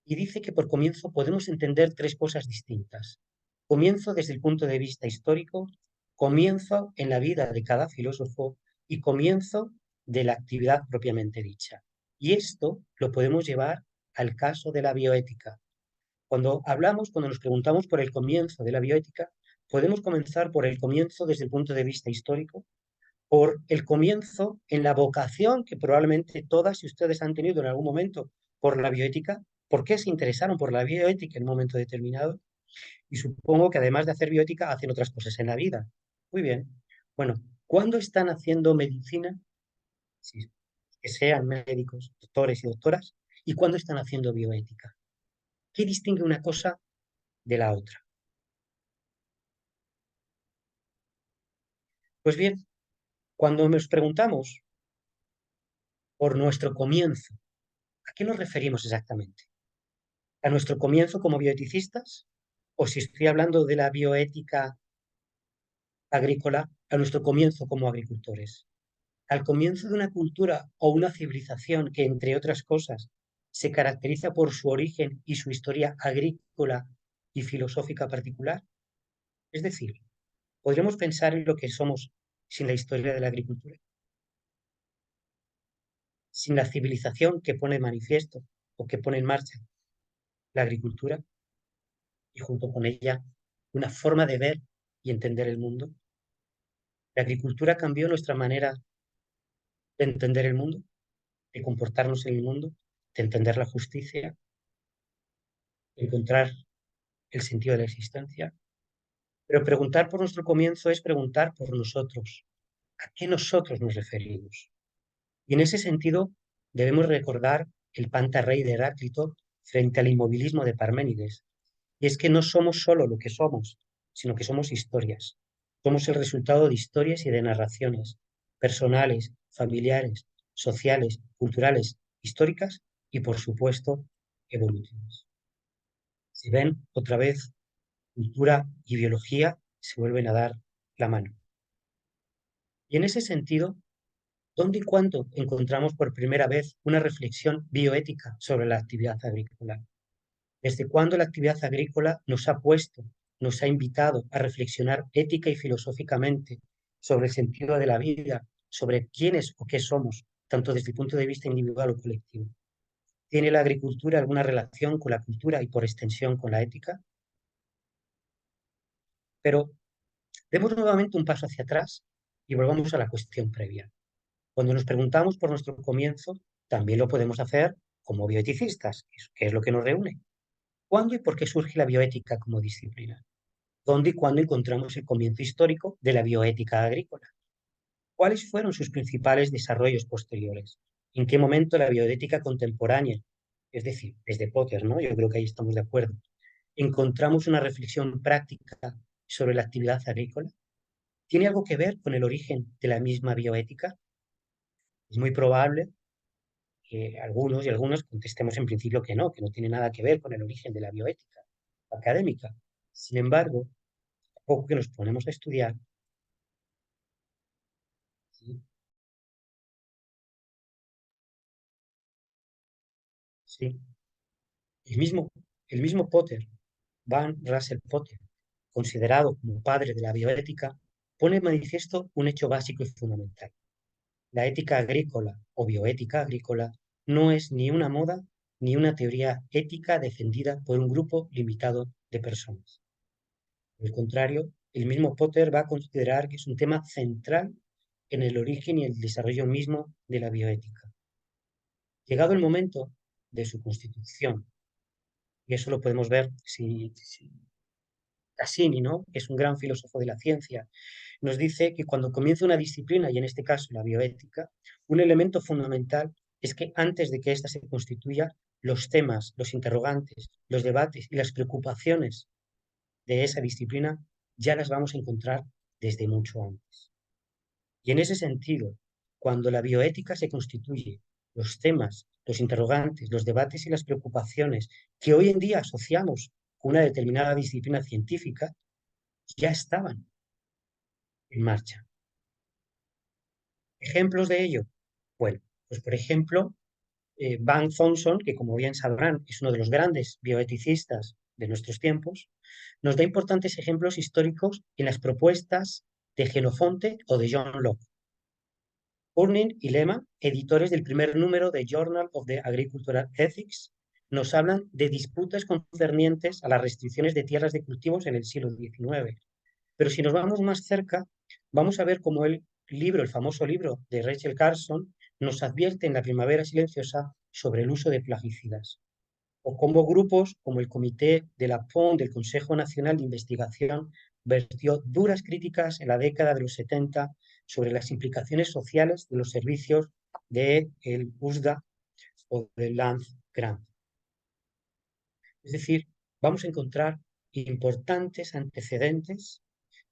Y dice que por comienzo podemos entender tres cosas distintas. Comienzo desde el punto de vista histórico, comienzo en la vida de cada filósofo y comienzo de la actividad propiamente dicha. Y esto lo podemos llevar al caso de la bioética. Cuando nos preguntamos por el comienzo de la bioética, podemos comenzar por el comienzo desde el punto de vista histórico, por el comienzo en la vocación que probablemente todas y ustedes han tenido en algún momento por la bioética. ¿Por qué se interesaron por la bioética en un momento determinado? Y supongo que además de hacer bioética, hacen otras cosas en la vida. Muy bien. Bueno, ¿cuándo están haciendo medicina? Sí, que sean médicos, doctores y doctoras. ¿Y cuándo están haciendo bioética? ¿Qué distingue una cosa de la otra? Pues bien, cuando nos preguntamos por nuestro comienzo, ¿a qué nos referimos exactamente? ¿A nuestro comienzo como bioeticistas? O si estoy hablando de la bioética agrícola, a nuestro comienzo como agricultores. Al comienzo de una cultura o una civilización que, entre otras cosas, se caracteriza por su origen y su historia agrícola y filosófica particular. Es decir, podríamos pensar en lo que somos sin la historia de la agricultura, sin la civilización que pone en manifiesto o que pone en marcha la agricultura y junto con ella una forma de ver y entender el mundo. La agricultura cambió nuestra manera de entender el mundo, de comportarnos en el mundo, de entender la justicia, encontrar el sentido de la existencia. Pero preguntar por nuestro comienzo es preguntar por nosotros. ¿A qué nosotros nos referimos? Y en ese sentido debemos recordar el pantarrey de Heráclito frente al inmovilismo de Parménides. Y es que no somos solo lo que somos, sino que somos historias. Somos el resultado de historias y de narraciones personales, familiares, sociales, culturales, históricas y, por supuesto, evolutivas. Si ven, otra vez, cultura y biología se vuelven a dar la mano. Y en ese sentido, ¿dónde y cuándo encontramos por primera vez una reflexión bioética sobre la actividad agrícola? ¿Desde cuándo la actividad agrícola nos ha invitado a reflexionar ética y filosóficamente sobre el sentido de la vida, sobre quiénes o qué somos, tanto desde el punto de vista individual o colectivo? ¿Tiene la agricultura alguna relación con la cultura y por extensión con la ética? Pero demos nuevamente un paso hacia atrás y volvamos a la cuestión previa. Cuando nos preguntamos por nuestro comienzo, también lo podemos hacer como bioeticistas, que es lo que nos reúne. ¿Cuándo y por qué surge la bioética como disciplina? ¿Dónde y cuándo encontramos el comienzo histórico de la bioética agrícola? ¿Cuáles fueron sus principales desarrollos posteriores? ¿En qué momento la bioética contemporánea, es decir, desde Potter, ¿no? Yo creo que ahí estamos de acuerdo, encontramos una reflexión práctica sobre la actividad agrícola? ¿Tiene algo que ver con el origen de la misma bioética? Es muy probable que algunos y algunos contestemos en principio que no tiene nada que ver con el origen de la bioética académica. Sin embargo, a poco que nos ponemos a estudiar, sí, sí, el mismo Potter, Van Russell Potter, considerado como padre de la bioética, pone en manifiesto un hecho básico y fundamental. La ética agrícola o bioética agrícola no es ni una moda ni una teoría ética defendida por un grupo limitado de personas. Por el contrario, el mismo Potter va a considerar que es un tema central en el origen y el desarrollo mismo de la bioética. Llegado el momento de su constitución, y eso lo podemos ver si Cassini, ¿no?, que es un gran filósofo de la ciencia, nos dice que cuando comienza una disciplina, y en este caso la bioética, un elemento fundamental es que antes de que ésta se constituya, los temas, los interrogantes, los debates y las preocupaciones de esa disciplina ya las vamos a encontrar desde mucho antes. Y en ese sentido, cuando la bioética se constituye, los temas, los interrogantes, los debates y las preocupaciones que hoy en día asociamos con una determinada disciplina científica, ya estaban en marcha. ¿Ejemplos de ello? Bueno, pues por ejemplo, Van Thompson, que como bien sabrán es uno de los grandes bioeticistas de nuestros tiempos, nos da importantes ejemplos históricos en las propuestas de Genofonte o de John Locke. Urning y Lema, editores del primer número de Journal of the Agricultural Ethics, nos hablan de disputas concernientes a las restricciones de tierras de cultivos en el siglo XIX. Pero si nos vamos más cerca, vamos a ver cómo el famoso libro de Rachel Carson, nos advierte en La primavera silenciosa sobre el uso de plaguicidas. O cómo grupos como el Comité de la PON del Consejo Nacional de Investigación vertió duras críticas en la década de los 70 sobre las implicaciones sociales de los servicios del USDA o del Land Grant. Es decir, vamos a encontrar importantes antecedentes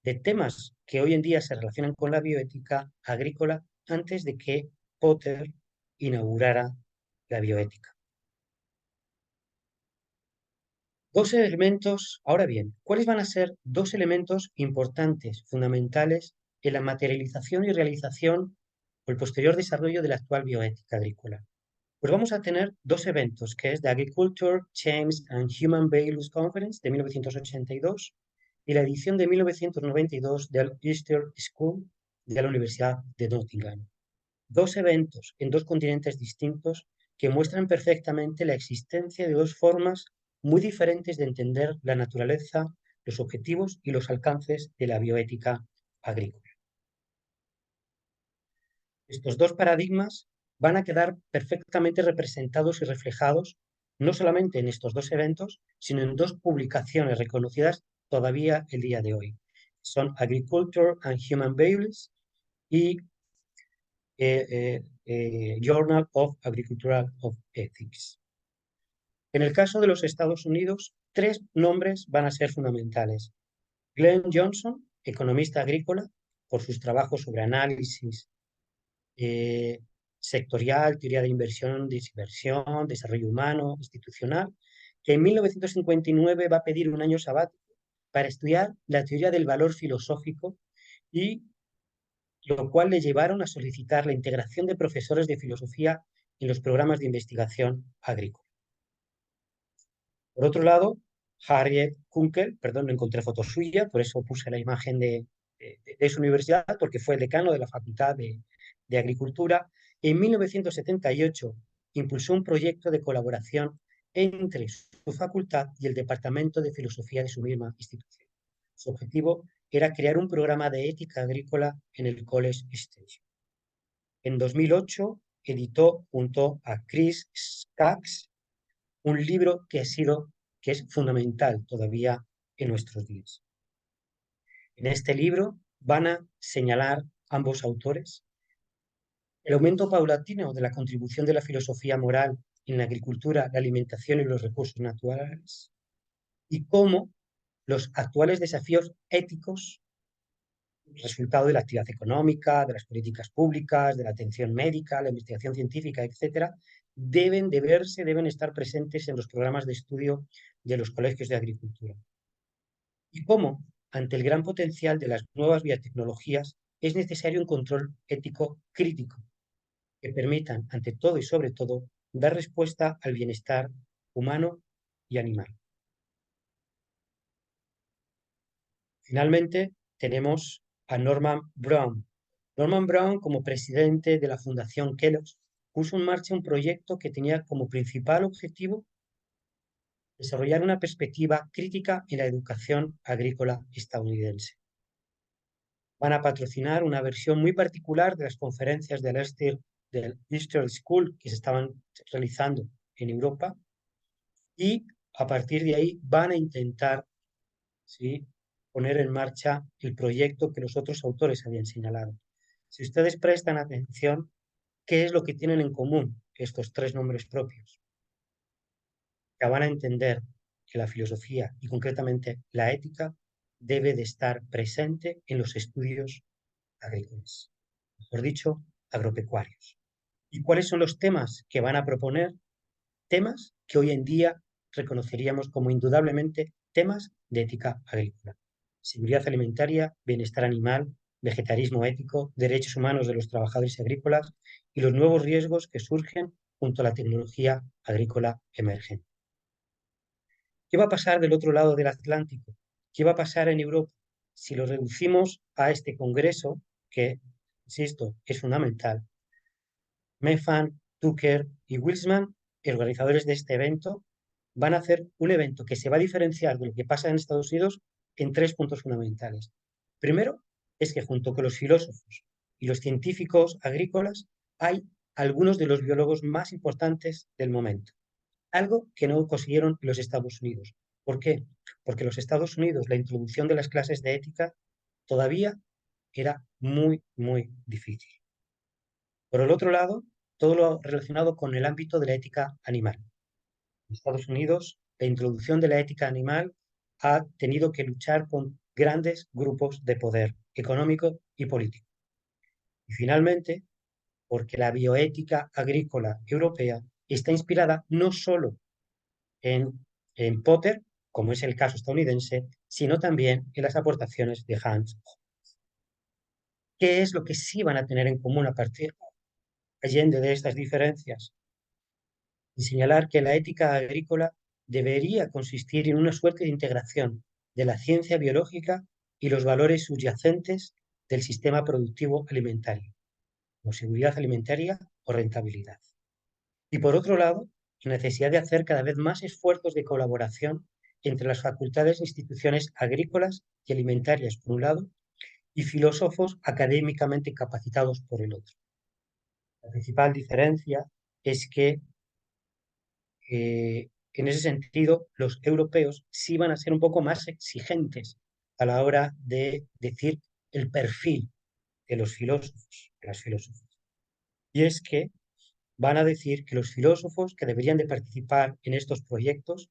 de temas que hoy en día se relacionan con la bioética agrícola antes de que Potter inaugurara la bioética. Dos elementos, ahora bien, ¿cuáles van a ser dos elementos importantes, fundamentales en la materialización y realización o el posterior desarrollo de la actual bioética agrícola? Pues vamos a tener dos eventos, que es The Agriculture, Change and Human Values Conference de 1982 y la edición de 1992 del Eastern School de la Universidad de Nottingham. Dos eventos en dos continentes distintos que muestran perfectamente la existencia de dos formas muy diferentes de entender la naturaleza, los objetivos y los alcances de la bioética agrícola. Estos dos paradigmas van a quedar perfectamente representados y reflejados no solamente en estos dos eventos, sino en dos publicaciones reconocidas todavía el día de hoy. Son Agriculture and Human Values y Journal of Agricultural of Ethics. En el caso de los Estados Unidos, tres nombres van a ser fundamentales. Glenn Johnson, economista agrícola, por sus trabajos sobre análisis sectorial, teoría de inversión, desinversión, desarrollo humano, institucional, que en 1959 va a pedir un año sabático para estudiar la teoría del valor filosófico, y lo cual le llevaron a solicitar la integración de profesores de filosofía en los programas de investigación agrícola. Por otro lado, Harriet Kunkel, perdón, no encontré foto suya, por eso puse la imagen de su universidad, porque fue el decano de la Facultad de Agricultura. En 1978 impulsó un proyecto de colaboración entre su facultad y el Departamento de Filosofía de su misma institución. Su objetivo era crear un programa de ética agrícola en el College Station. En 2008 editó junto a Chris Skaggs un libro que es fundamental todavía en nuestros días. En este libro van a señalar ambos autores el aumento paulatino de la contribución de la filosofía moral en la agricultura, la alimentación y los recursos naturales, y cómo los actuales desafíos éticos, resultado de la actividad económica, de las políticas públicas, de la atención médica, la investigación científica, etcétera, deben estar presentes en los programas de estudio de los colegios de agricultura. Y cómo, ante el gran potencial de las nuevas biotecnologías, es necesario un control ético crítico que permitan, ante todo y sobre todo, dar respuesta al bienestar humano y animal. Finalmente, tenemos a Norman Brown. Norman Brown, como presidente de la Fundación Kellogg's, puso en marcha un proyecto que tenía como principal objetivo desarrollar una perspectiva crítica en la educación agrícola estadounidense. Van a patrocinar una versión muy particular de las conferencias del Easter School que se estaban realizando en Europa, y a partir de ahí van a intentar, ¿sí?, poner en marcha el proyecto que los otros autores habían señalado. Si ustedes prestan atención, ¿qué es lo que tienen en común estos tres nombres propios? Que van a entender que la filosofía y concretamente la ética debe de estar presente en los estudios agrícolas, mejor dicho, agropecuarios. ¿Y cuáles son los temas que van a proponer? Temas que hoy en día reconoceríamos como indudablemente temas de ética agrícola. Seguridad alimentaria, bienestar animal, vegetarismo ético, derechos humanos de los trabajadores agrícolas y los nuevos riesgos que surgen junto a la tecnología agrícola emergente. ¿Qué va a pasar del otro lado del Atlántico? ¿Qué va a pasar en Europa? Si lo reducimos a este congreso, que, insisto, es fundamental, Mefan, Tucker y Wilsman, organizadores de este evento, van a hacer un evento que se va a diferenciar de lo que pasa en Estados Unidos en tres puntos fundamentales. Primero, es que junto con los filósofos y los científicos agrícolas hay algunos de los biólogos más importantes del momento. Algo que no consiguieron los Estados Unidos. ¿Por qué? Porque en los Estados Unidos la introducción de las clases de ética todavía era muy, muy difícil. Por el otro lado, todo lo relacionado con el ámbito de la ética animal. En Estados Unidos, la introducción de la ética animal ha tenido que luchar con grandes grupos de poder económico y político. Y finalmente, porque la bioética agrícola europea está inspirada no solo en Potter, como es el caso estadounidense, sino también en las aportaciones de Hans. ¿Qué es lo que sí van a tener en común a partir allende de estas diferencias? Y señalar que la ética agrícola debería consistir en una suerte de integración de la ciencia biológica y los valores subyacentes del sistema productivo alimentario, como seguridad alimentaria o rentabilidad. Y por otro lado, la necesidad de hacer cada vez más esfuerzos de colaboración entre las facultades e instituciones agrícolas y alimentarias, por un lado, y filósofos académicamente capacitados por el otro. La principal diferencia es que en ese sentido, los europeos sí van a ser un poco más exigentes a la hora de decir el perfil de los filósofos, de las filósofas. Y es que van a decir que los filósofos que deberían de participar en estos proyectos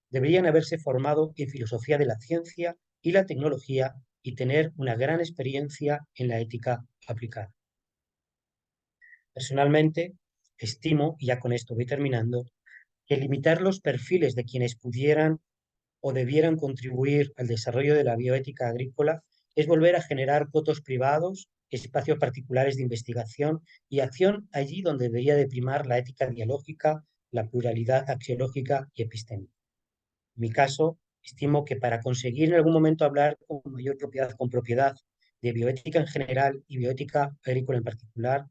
deberían haberse formado en filosofía de la ciencia y la tecnología y tener una gran experiencia en la ética aplicada. Personalmente, estimo, y ya con esto voy terminando, que limitar los perfiles de quienes pudieran o debieran contribuir al desarrollo de la bioética agrícola es volver a generar cotos privados, espacios particulares de investigación y acción allí donde debería de primar la ética dialógica, la pluralidad axiológica y epistémica. En mi caso, estimo que para conseguir en algún momento hablar con propiedad de bioética en general y bioética agrícola en particular,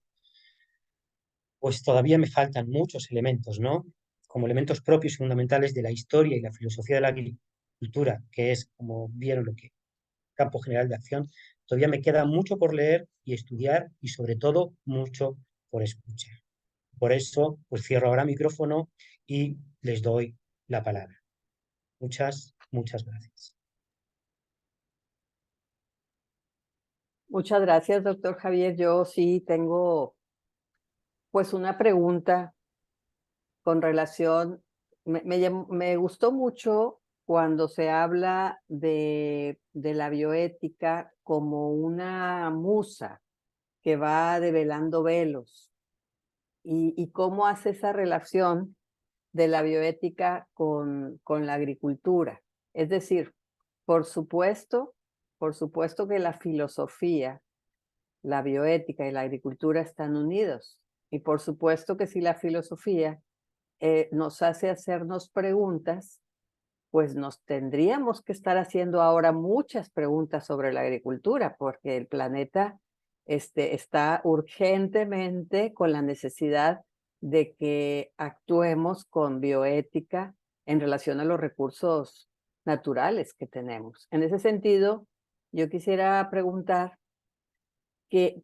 pues todavía me faltan muchos elementos, ¿no? Como elementos propios y fundamentales de la historia y la filosofía de la agricultura, que es, como vieron, lo que campo general de acción, todavía me queda mucho por leer y estudiar y sobre todo mucho por escuchar. Por eso, pues cierro ahora el micrófono y les doy la palabra. Muchas gracias. Muchas gracias, doctor Javier. Yo sí tengo pues una pregunta con relación, me gustó mucho cuando se habla de la bioética como una musa que va develando velos y cómo hace esa relación de la bioética con la agricultura. Es decir, por supuesto que la filosofía, la bioética y la agricultura están unidos. Y por supuesto que si la filosofía nos hace hacernos preguntas, pues nos tendríamos que estar haciendo ahora muchas preguntas sobre la agricultura, porque el planeta está urgentemente con la necesidad de que actuemos con bioética en relación a los recursos naturales que tenemos. En ese sentido, yo quisiera preguntar ¿qué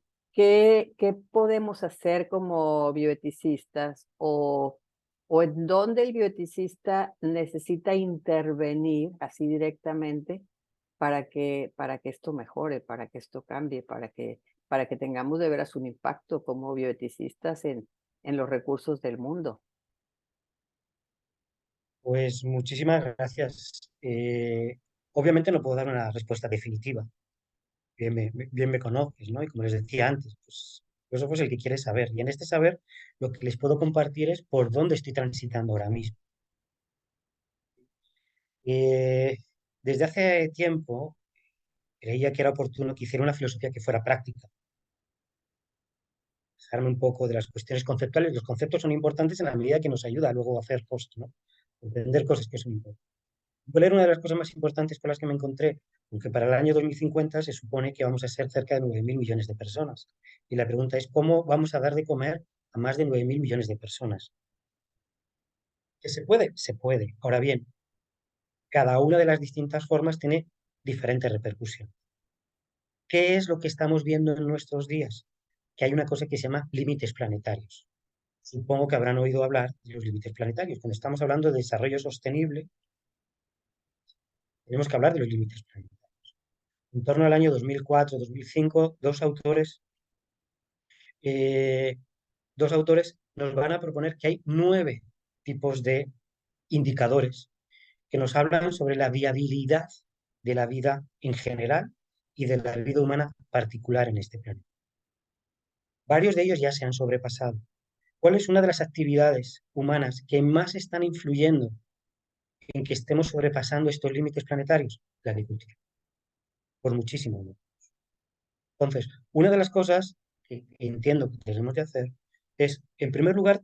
podemos hacer como bioeticistas o en dónde el bioeticista necesita intervenir así directamente para que esto mejore, para que esto cambie, para que tengamos de veras un impacto como bioeticistas en los recursos del mundo? Pues muchísimas gracias. Obviamente no puedo dar una respuesta definitiva. Bien me conoces, ¿no? Y como les decía antes, pues eso es el que quiere saber. Y en este saber, lo que les puedo compartir es por dónde estoy transitando ahora mismo. Desde hace tiempo creía que era oportuno que hiciera una filosofía que fuera práctica. Dejarme un poco de las cuestiones conceptuales. Los conceptos son importantes en la medida que nos ayuda luego a hacer cosas, ¿no? Entender cosas que son importantes. ¿Cuál era una de las cosas más importantes con las que me encontré? Porque para el año 2050 se supone que vamos a ser cerca de 9.000 millones de personas. Y la pregunta es, ¿cómo vamos a dar de comer a más de 9.000 millones de personas? ¿Que se puede? Se puede. Ahora bien, cada una de las distintas formas tiene diferente repercusión. ¿Qué es lo que estamos viendo en nuestros días? Que hay una cosa que se llama límites planetarios. Supongo que habrán oído hablar de los límites planetarios. Cuando estamos hablando de desarrollo sostenible, tenemos que hablar de los límites planetarios. En torno al año 2004-2005, dos autores nos van a proponer que hay 9 tipos de indicadores que nos hablan sobre la viabilidad de la vida en general y de la vida humana particular en este planeta. Varios de ellos ya se han sobrepasado. ¿Cuál es una de las actividades humanas que más están influyendo en que estemos sobrepasando estos límites planetarios? La agricultura. Por muchísimo, ¿no? Entonces, una de las cosas que entiendo que tenemos que hacer es, en primer lugar,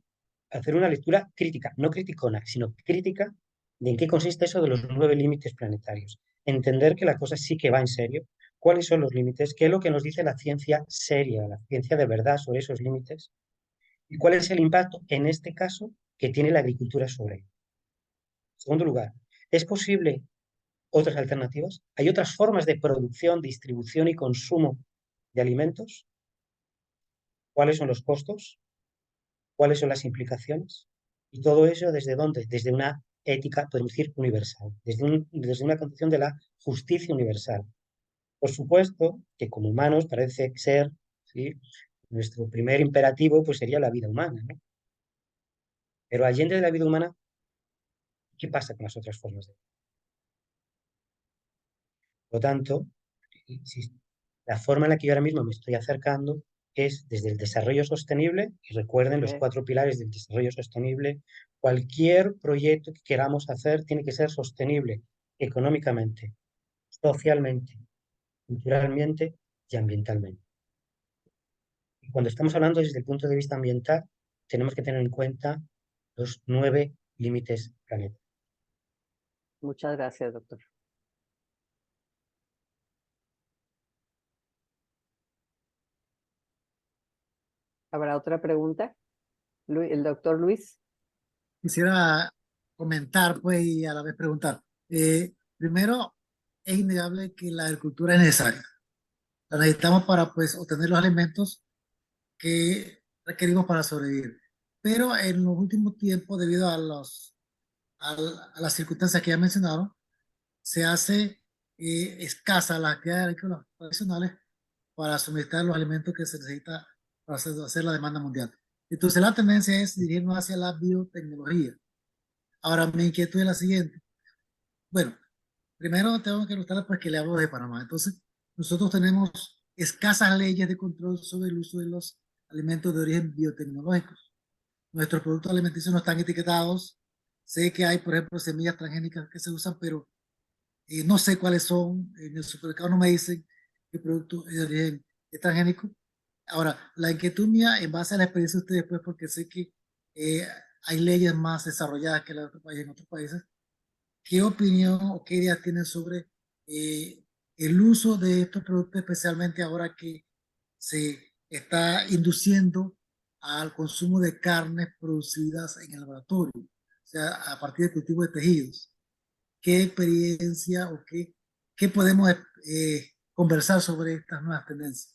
hacer una lectura crítica, no criticona, sino crítica de en qué consiste eso de los 9 límites planetarios. Entender que la cosa sí que va en serio, cuáles son los límites, qué es lo que nos dice la ciencia seria, la ciencia de verdad sobre esos límites, y cuál es el impacto, en este caso, que tiene la agricultura sobre ello. En segundo lugar, ¿es posible otras alternativas? ¿Hay otras formas de producción, distribución y consumo de alimentos? ¿Cuáles son los costos? ¿Cuáles son las implicaciones? ¿Y todo eso desde dónde? Desde una ética, podemos decir, universal, desde una concepción de la justicia universal. Por supuesto que como humanos parece ser, ¿sí?, nuestro primer imperativo pues sería la vida humana, ¿no? Pero allende de la vida humana, ¿qué pasa con las otras formas de vida? Por lo tanto, la forma en la que yo ahora mismo me estoy acercando es desde el desarrollo sostenible, y recuerden los 4 pilares del desarrollo sostenible. Cualquier proyecto que queramos hacer tiene que ser sostenible económicamente, socialmente, culturalmente y ambientalmente. Y cuando estamos hablando desde el punto de vista ambiental, tenemos que tener en cuenta los 9 límites planetarios. Muchas gracias, doctor. ¿Habrá otra pregunta? El doctor Luis. Quisiera comentar, pues, y a la vez preguntar. Primero, es innegable que la agricultura es necesaria. La necesitamos para, pues, obtener los alimentos que requerimos para sobrevivir. Pero en los últimos tiempos, debido a las circunstancias que ya mencionaron, se hace escasa la actividad agrícola tradicionales para suministrar los alimentos que se necesita para hacer la demanda mundial. Entonces la tendencia es dirigirnos hacia la biotecnología. Ahora mi inquietud es la siguiente. Bueno, primero tengo que notar pues que le hablo de Panamá. Entonces nosotros tenemos escasas leyes de control sobre el uso de los alimentos de origen biotecnológicos. Nuestros productos alimenticios no están etiquetados. Sé que hay, por ejemplo, semillas transgénicas que se usan, pero no sé cuáles son. En el supermercado no me dicen qué producto es de origen transgénico. Ahora, la inquietud mía, en base a la experiencia de ustedes, pues, porque sé que hay leyes más desarrolladas que las de en otros países, ¿qué opinión o qué ideas tienen sobre el uso de estos productos, especialmente ahora que se está induciendo al consumo de carnes producidas en el laboratorio, o sea, a partir de cultivo de tejidos? ¿Qué experiencia o qué podemos conversar sobre estas nuevas tendencias?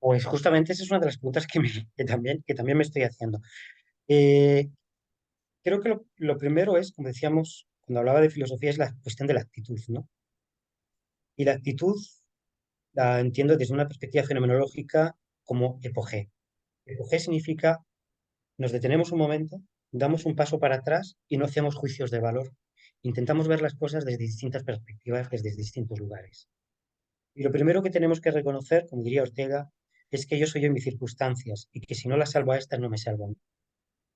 Pues justamente esa es una de las preguntas que también me estoy haciendo. Eh, Creo que lo primero es, como decíamos, cuando hablaba de filosofía, es la cuestión de la actitud, ¿no? Y la actitud la entiendo desde una perspectiva fenomenológica como epogé. Epogé significa nos detenemos un momento, damos un paso para atrás y no hacemos juicios de valor. Intentamos ver las cosas desde distintas perspectivas, desde distintos lugares. Y lo primero que tenemos que reconocer, como diría Ortega, es que yo soy yo en mis circunstancias y que si no las salvo a estas, no me salvo a mí.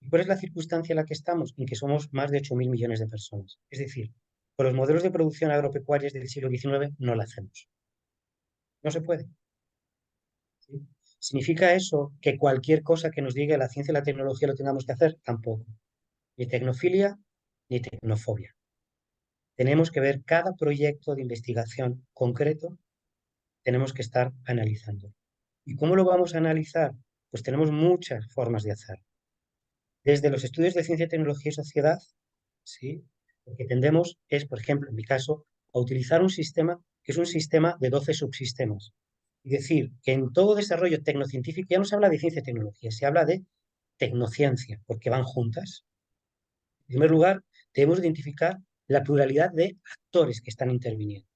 ¿Y cuál es la circunstancia en la que estamos? En que somos más de 8.000 millones de personas. Es decir, con los modelos de producción agropecuarios del siglo XIX no la hacemos. No se puede. ¿Sí? ¿Significa eso que cualquier cosa que nos diga la ciencia y la tecnología lo tengamos que hacer? Tampoco. Ni tecnofilia ni tecnofobia. Tenemos que ver cada proyecto de investigación concreto, tenemos que estar analizando. ¿Y cómo lo vamos a analizar? Pues tenemos muchas formas de hacer. Desde los estudios de ciencia, tecnología y sociedad, ¿sí?, lo que tendemos es, por ejemplo, en mi caso, a utilizar un sistema que es un sistema de 12 subsistemas. Es decir, que en todo desarrollo tecnocientífico ya no se habla de ciencia y tecnología, se habla de tecnociencia, porque van juntas. En primer lugar, debemos identificar la pluralidad de actores que están interviniendo.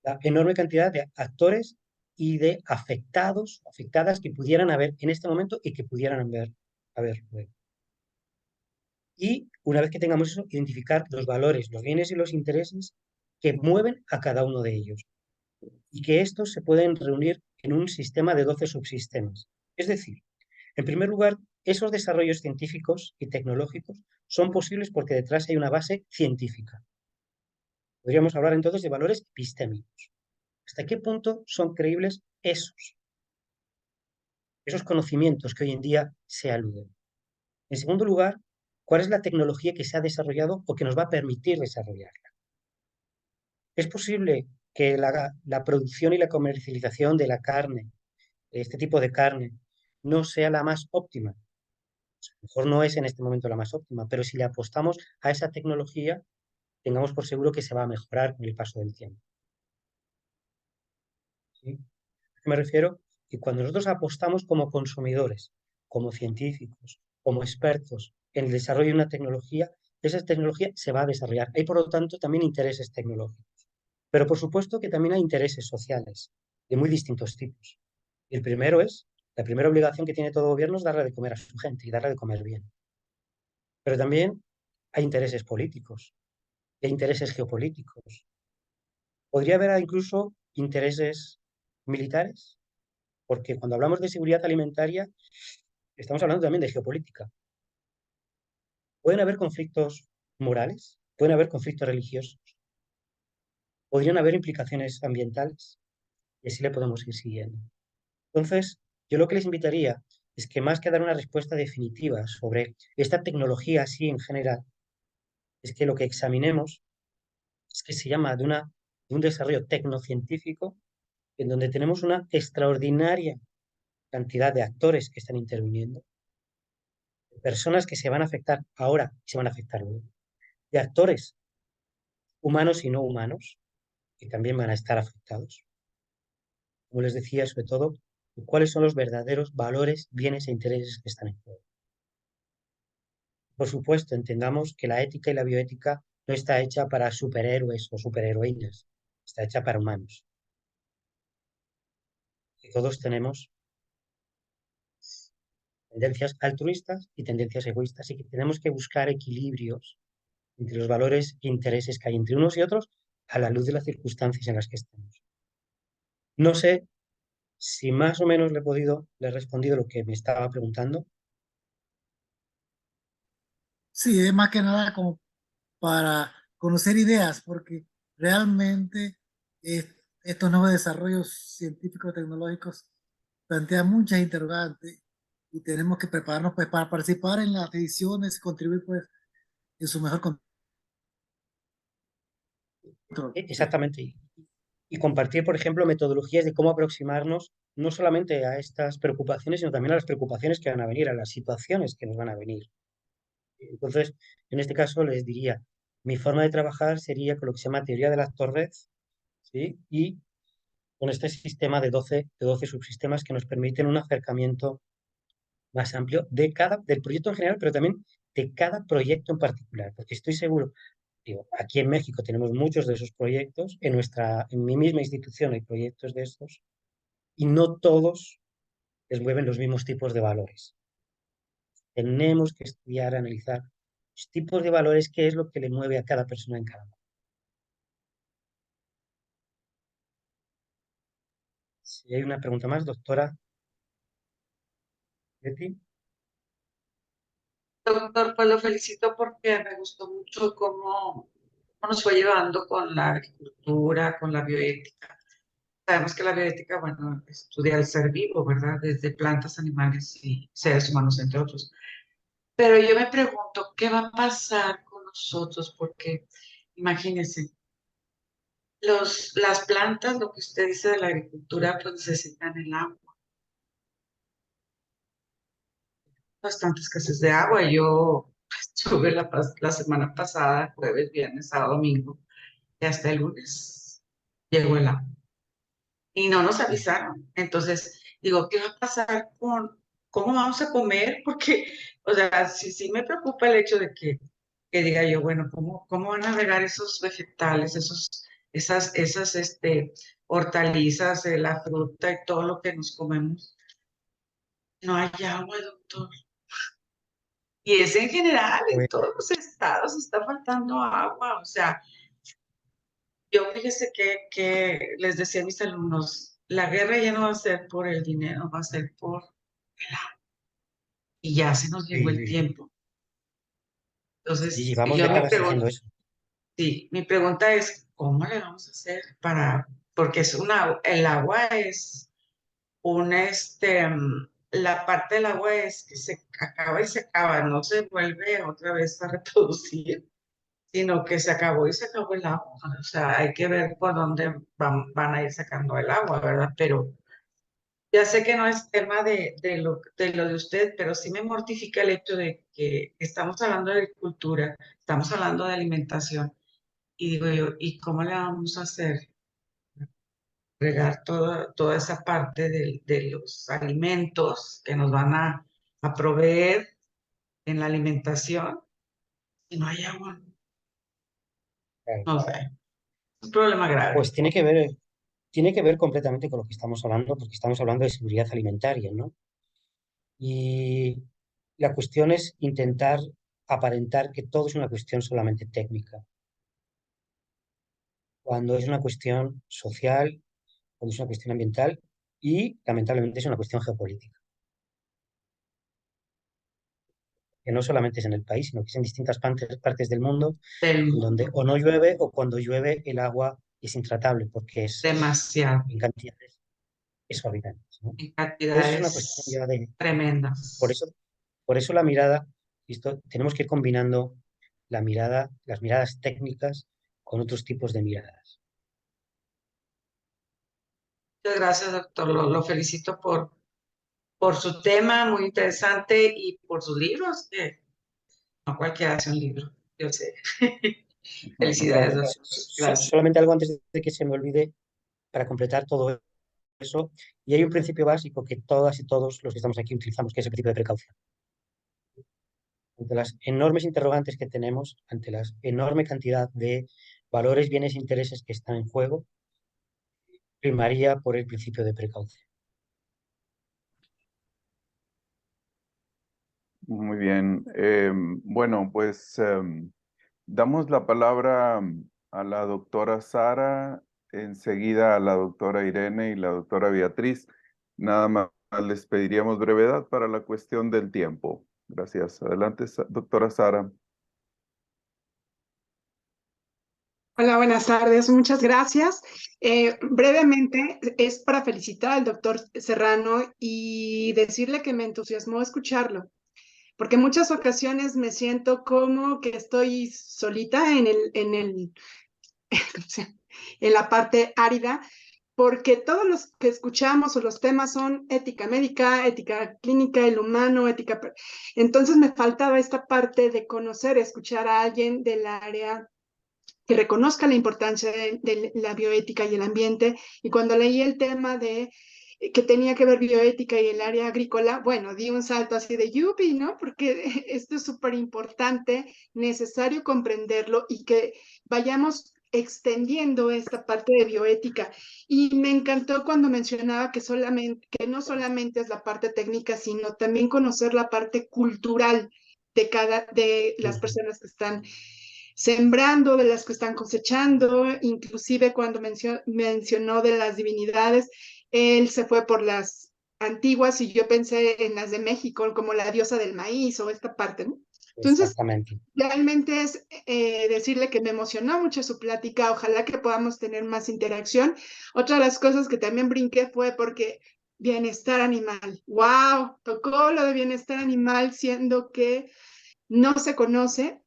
La enorme cantidad de actores y de afectados, afectadas que pudieran haber en este momento y que pudieran haber luego. Y una vez que tengamos eso, identificar los valores, los bienes y los intereses que mueven a cada uno de ellos. Y que estos se pueden reunir en un sistema de 12 subsistemas. Es decir, en primer lugar, esos desarrollos científicos y tecnológicos son posibles porque detrás hay una base científica. Podríamos hablar entonces de valores epistémicos. ¿Hasta qué punto son creíbles esos conocimientos que hoy en día se aluden? En segundo lugar, ¿cuál es la tecnología que se ha desarrollado o que nos va a permitir desarrollarla? ¿Es posible que la producción y la comercialización de la carne, de este tipo de carne, no sea la más óptima? A lo mejor no es en este momento la más óptima, pero si le apostamos a esa tecnología, tengamos por seguro que se va a mejorar con el paso del tiempo. ¿Sí? ¿A qué me refiero? Y cuando nosotros apostamos como consumidores, como científicos, como expertos en el desarrollo de una tecnología, esa tecnología se va a desarrollar. Hay, por lo tanto, también intereses tecnológicos. Pero por supuesto que también hay intereses sociales de muy distintos tipos. El primero es, la primera obligación que tiene todo gobierno es darle de comer a su gente y darle de comer bien. Pero también hay intereses políticos, hay intereses geopolíticos. Podría haber incluso intereses militares, porque cuando hablamos de seguridad alimentaria, estamos hablando también de geopolítica. Pueden haber conflictos morales, pueden haber conflictos religiosos, podrían haber implicaciones ambientales, y así le podemos ir siguiendo. Entonces, yo lo que les invitaría es que más que dar una respuesta definitiva sobre esta tecnología así en general, es que lo que examinemos es que se llama de un desarrollo tecnocientífico en donde tenemos una extraordinaria cantidad de actores que están interviniendo, de personas que se van a afectar ahora y se van a afectar luego, de actores humanos y no humanos que también van a estar afectados. Como les decía, sobre todo, cuáles son los verdaderos valores, bienes e intereses que están en juego. Por supuesto, entendamos que la ética y la bioética no está hecha para superhéroes o superheroínas, está hecha para humanos. Y todos tenemos tendencias altruistas y tendencias egoístas y que tenemos que buscar equilibrios entre los valores e intereses que hay entre unos y otros a la luz de las circunstancias en las que estamos. No sé si más o menos le he respondido lo que me estaba preguntando. Sí, es más que nada como para conocer ideas, porque realmente estos nuevos desarrollos científicos tecnológicos plantean muchas interrogantes y tenemos que prepararnos pues, para participar en las decisiones y contribuir pues, en su mejor control. Sí. Exactamente. Y compartir, por ejemplo, metodologías de cómo aproximarnos no solamente a estas preocupaciones, sino también a las preocupaciones que van a venir, a las situaciones que nos van a venir. Entonces, en este caso les diría, mi forma de trabajar sería con lo que se llama teoría del actor red, ¿sí? Y con este sistema de 12 subsistemas que nos permiten un acercamiento más amplio del proyecto en general, pero también de cada proyecto en particular, porque estoy seguro, digo, aquí en México tenemos muchos de esos proyectos, en mi misma institución hay proyectos de estos, y no todos les mueven los mismos tipos de valores. Tenemos que estudiar, analizar los tipos de valores, qué es lo que le mueve a cada persona en cada uno. Si hay una pregunta más, doctora Betty. Doctor, pues lo felicito porque me gustó mucho cómo nos fue llevando con la agricultura, con la bioética. Sabemos que la bioética, bueno, estudia el ser vivo, ¿verdad? Desde plantas, animales y seres humanos, entre otros. Pero yo me pregunto, ¿qué va a pasar con nosotros? Porque imagínense, las plantas, lo que usted dice de la agricultura, pues necesitan el agua. Bastante escasez de agua. Yo estuve la semana pasada, jueves, viernes, sábado, domingo, y hasta el lunes llegó el agua. Y no nos avisaron. Entonces, digo, ¿qué va a pasar cómo vamos a comer? Porque, o sea, sí me preocupa el hecho de que diga yo, bueno, ¿cómo van a regar esos vegetales, esas hortalizas, la fruta y todo lo que nos comemos? No hay agua, doctor. Y es en general, en Pues, todos los estados está faltando agua. O sea, yo fíjese que les decía a mis alumnos, la guerra ya no va a ser por el dinero, va a ser por el agua. Y ya se nos llegó el y tiempo. Entonces, llevamos yo me décadas pregunto, diciendo eso. sí, mi pregunta es, ¿cómo le vamos a hacer porque el agua es la parte del agua es que se acaba y se acaba, no se vuelve otra vez a reproducir, sino que se acabó y se acabó el agua. O sea, hay que ver por dónde van a ir sacando el agua, ¿verdad? Pero ya sé que no es tema de lo de usted, pero sí me mortifica el hecho de que estamos hablando de agricultura, estamos hablando de alimentación, y digo yo, ¿y cómo le vamos a hacer agregar toda esa parte de los alimentos que nos van a proveer en la alimentación y no hay agua. Claro. No sé, es un problema grave. Pues tiene que ver completamente con lo que estamos hablando, porque estamos hablando de seguridad alimentaria, ¿no? Y la cuestión es intentar aparentar que todo es una cuestión solamente técnica, cuando es una cuestión social, cuando es una cuestión ambiental y, lamentablemente, es una cuestión geopolítica, que no solamente es en el país, sino que es en distintas partes del mundo, Del en donde o no llueve o cuando llueve el agua es intratable porque es demasiado, en cantidades exorbitantes, ¿no? en Entonces es una cuestión cantidades ya de... Por tremendas. eso, por eso la mirada, tenemos que ir combinando la mirada, las miradas técnicas con otros tipos de miradas. Muchas gracias, doctor. Lo felicito por su tema muy interesante y por sus libros, que no cualquiera hace un libro, yo sé. Felicidades, Claro, doctor. Gracias. solamente algo antes de que se me olvide para completar todo eso. Y hay un principio básico que todas y todos los que estamos aquí utilizamos, que es el principio de precaución. Ante las enormes interrogantes que tenemos, ante la enorme cantidad de valores, bienes e intereses que están en juego, primaría por el principio de precaución. Muy bien. Bueno, pues damos la palabra a la doctora Sara, enseguida a la doctora Irene y la doctora Beatriz. Nada más les pediríamos brevedad para la cuestión del tiempo. Gracias. Adelante, doctora Sara. Hola, buenas tardes. Muchas gracias. Brevemente, es para felicitar al doctor Serrano y decirle que me entusiasmó escucharlo, porque en muchas ocasiones me siento como que estoy solita ¿cómo se llama? En la parte árida, porque todos los que escuchamos o los temas son ética médica, ética clínica, el humano, ética... Entonces me faltaba esta parte de conocer, escuchar a alguien del área que reconozca la importancia de la bioética y el ambiente. Y cuando leí el tema de que tenía que ver bioética y el área agrícola, bueno, di un salto así de yupi, ¿no? Porque esto es súper importante, necesario comprenderlo y que vayamos extendiendo esta parte de bioética. Y me encantó cuando mencionaba que no solamente es la parte técnica, sino también conocer la parte cultural de las personas que están sembrando, de las que están cosechando, inclusive cuando mencionó de las divinidades, él se fue por las antiguas y yo pensé en las de México, como la diosa del maíz o esta parte, ¿no? Entonces, Exactamente. realmente es decirle que me emocionó mucho su plática, ojalá que podamos tener más interacción. Otra de las cosas que también brinqué fue porque bienestar animal, wow, tocó lo de bienestar animal siendo que no se conoce.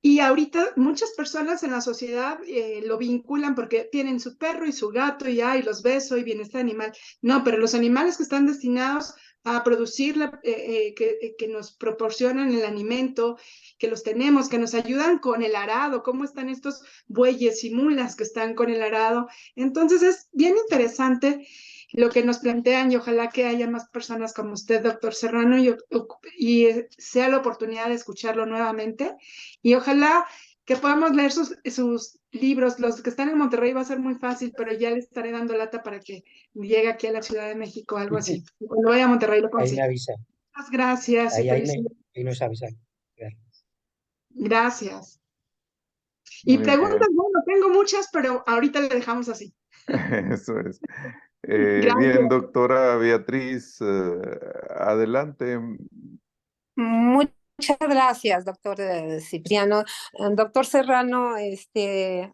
Y ahorita muchas personas en la sociedad lo vinculan porque tienen su perro y su gato y ay, los beso y bienestar animal. No, pero los animales que están destinados a producir, que nos proporcionan el alimento, que los tenemos, que nos ayudan con el arado, cómo están estos bueyes y mulas que están con el arado. Entonces es bien interesante lo que nos plantean y ojalá que haya más personas como usted, doctor Serrano, y sea la oportunidad de escucharlo nuevamente. Y ojalá que podamos leer sus libros. Los que están en Monterrey va a ser muy fácil, pero ya le estaré dando lata para que llegue aquí a la Ciudad de México, algo así. Cuando vaya a Monterrey lo Ahí me consigo. avisa. Muchas gracias y felicidades. Ahí nos avisa. Gracias. Y Muy preguntas, bien. bueno, tengo muchas, pero ahorita le dejamos así. Eso es. Gracias. Bien, doctora Beatriz, adelante. Muchas gracias, doctor Cipriano. Doctor Serrano,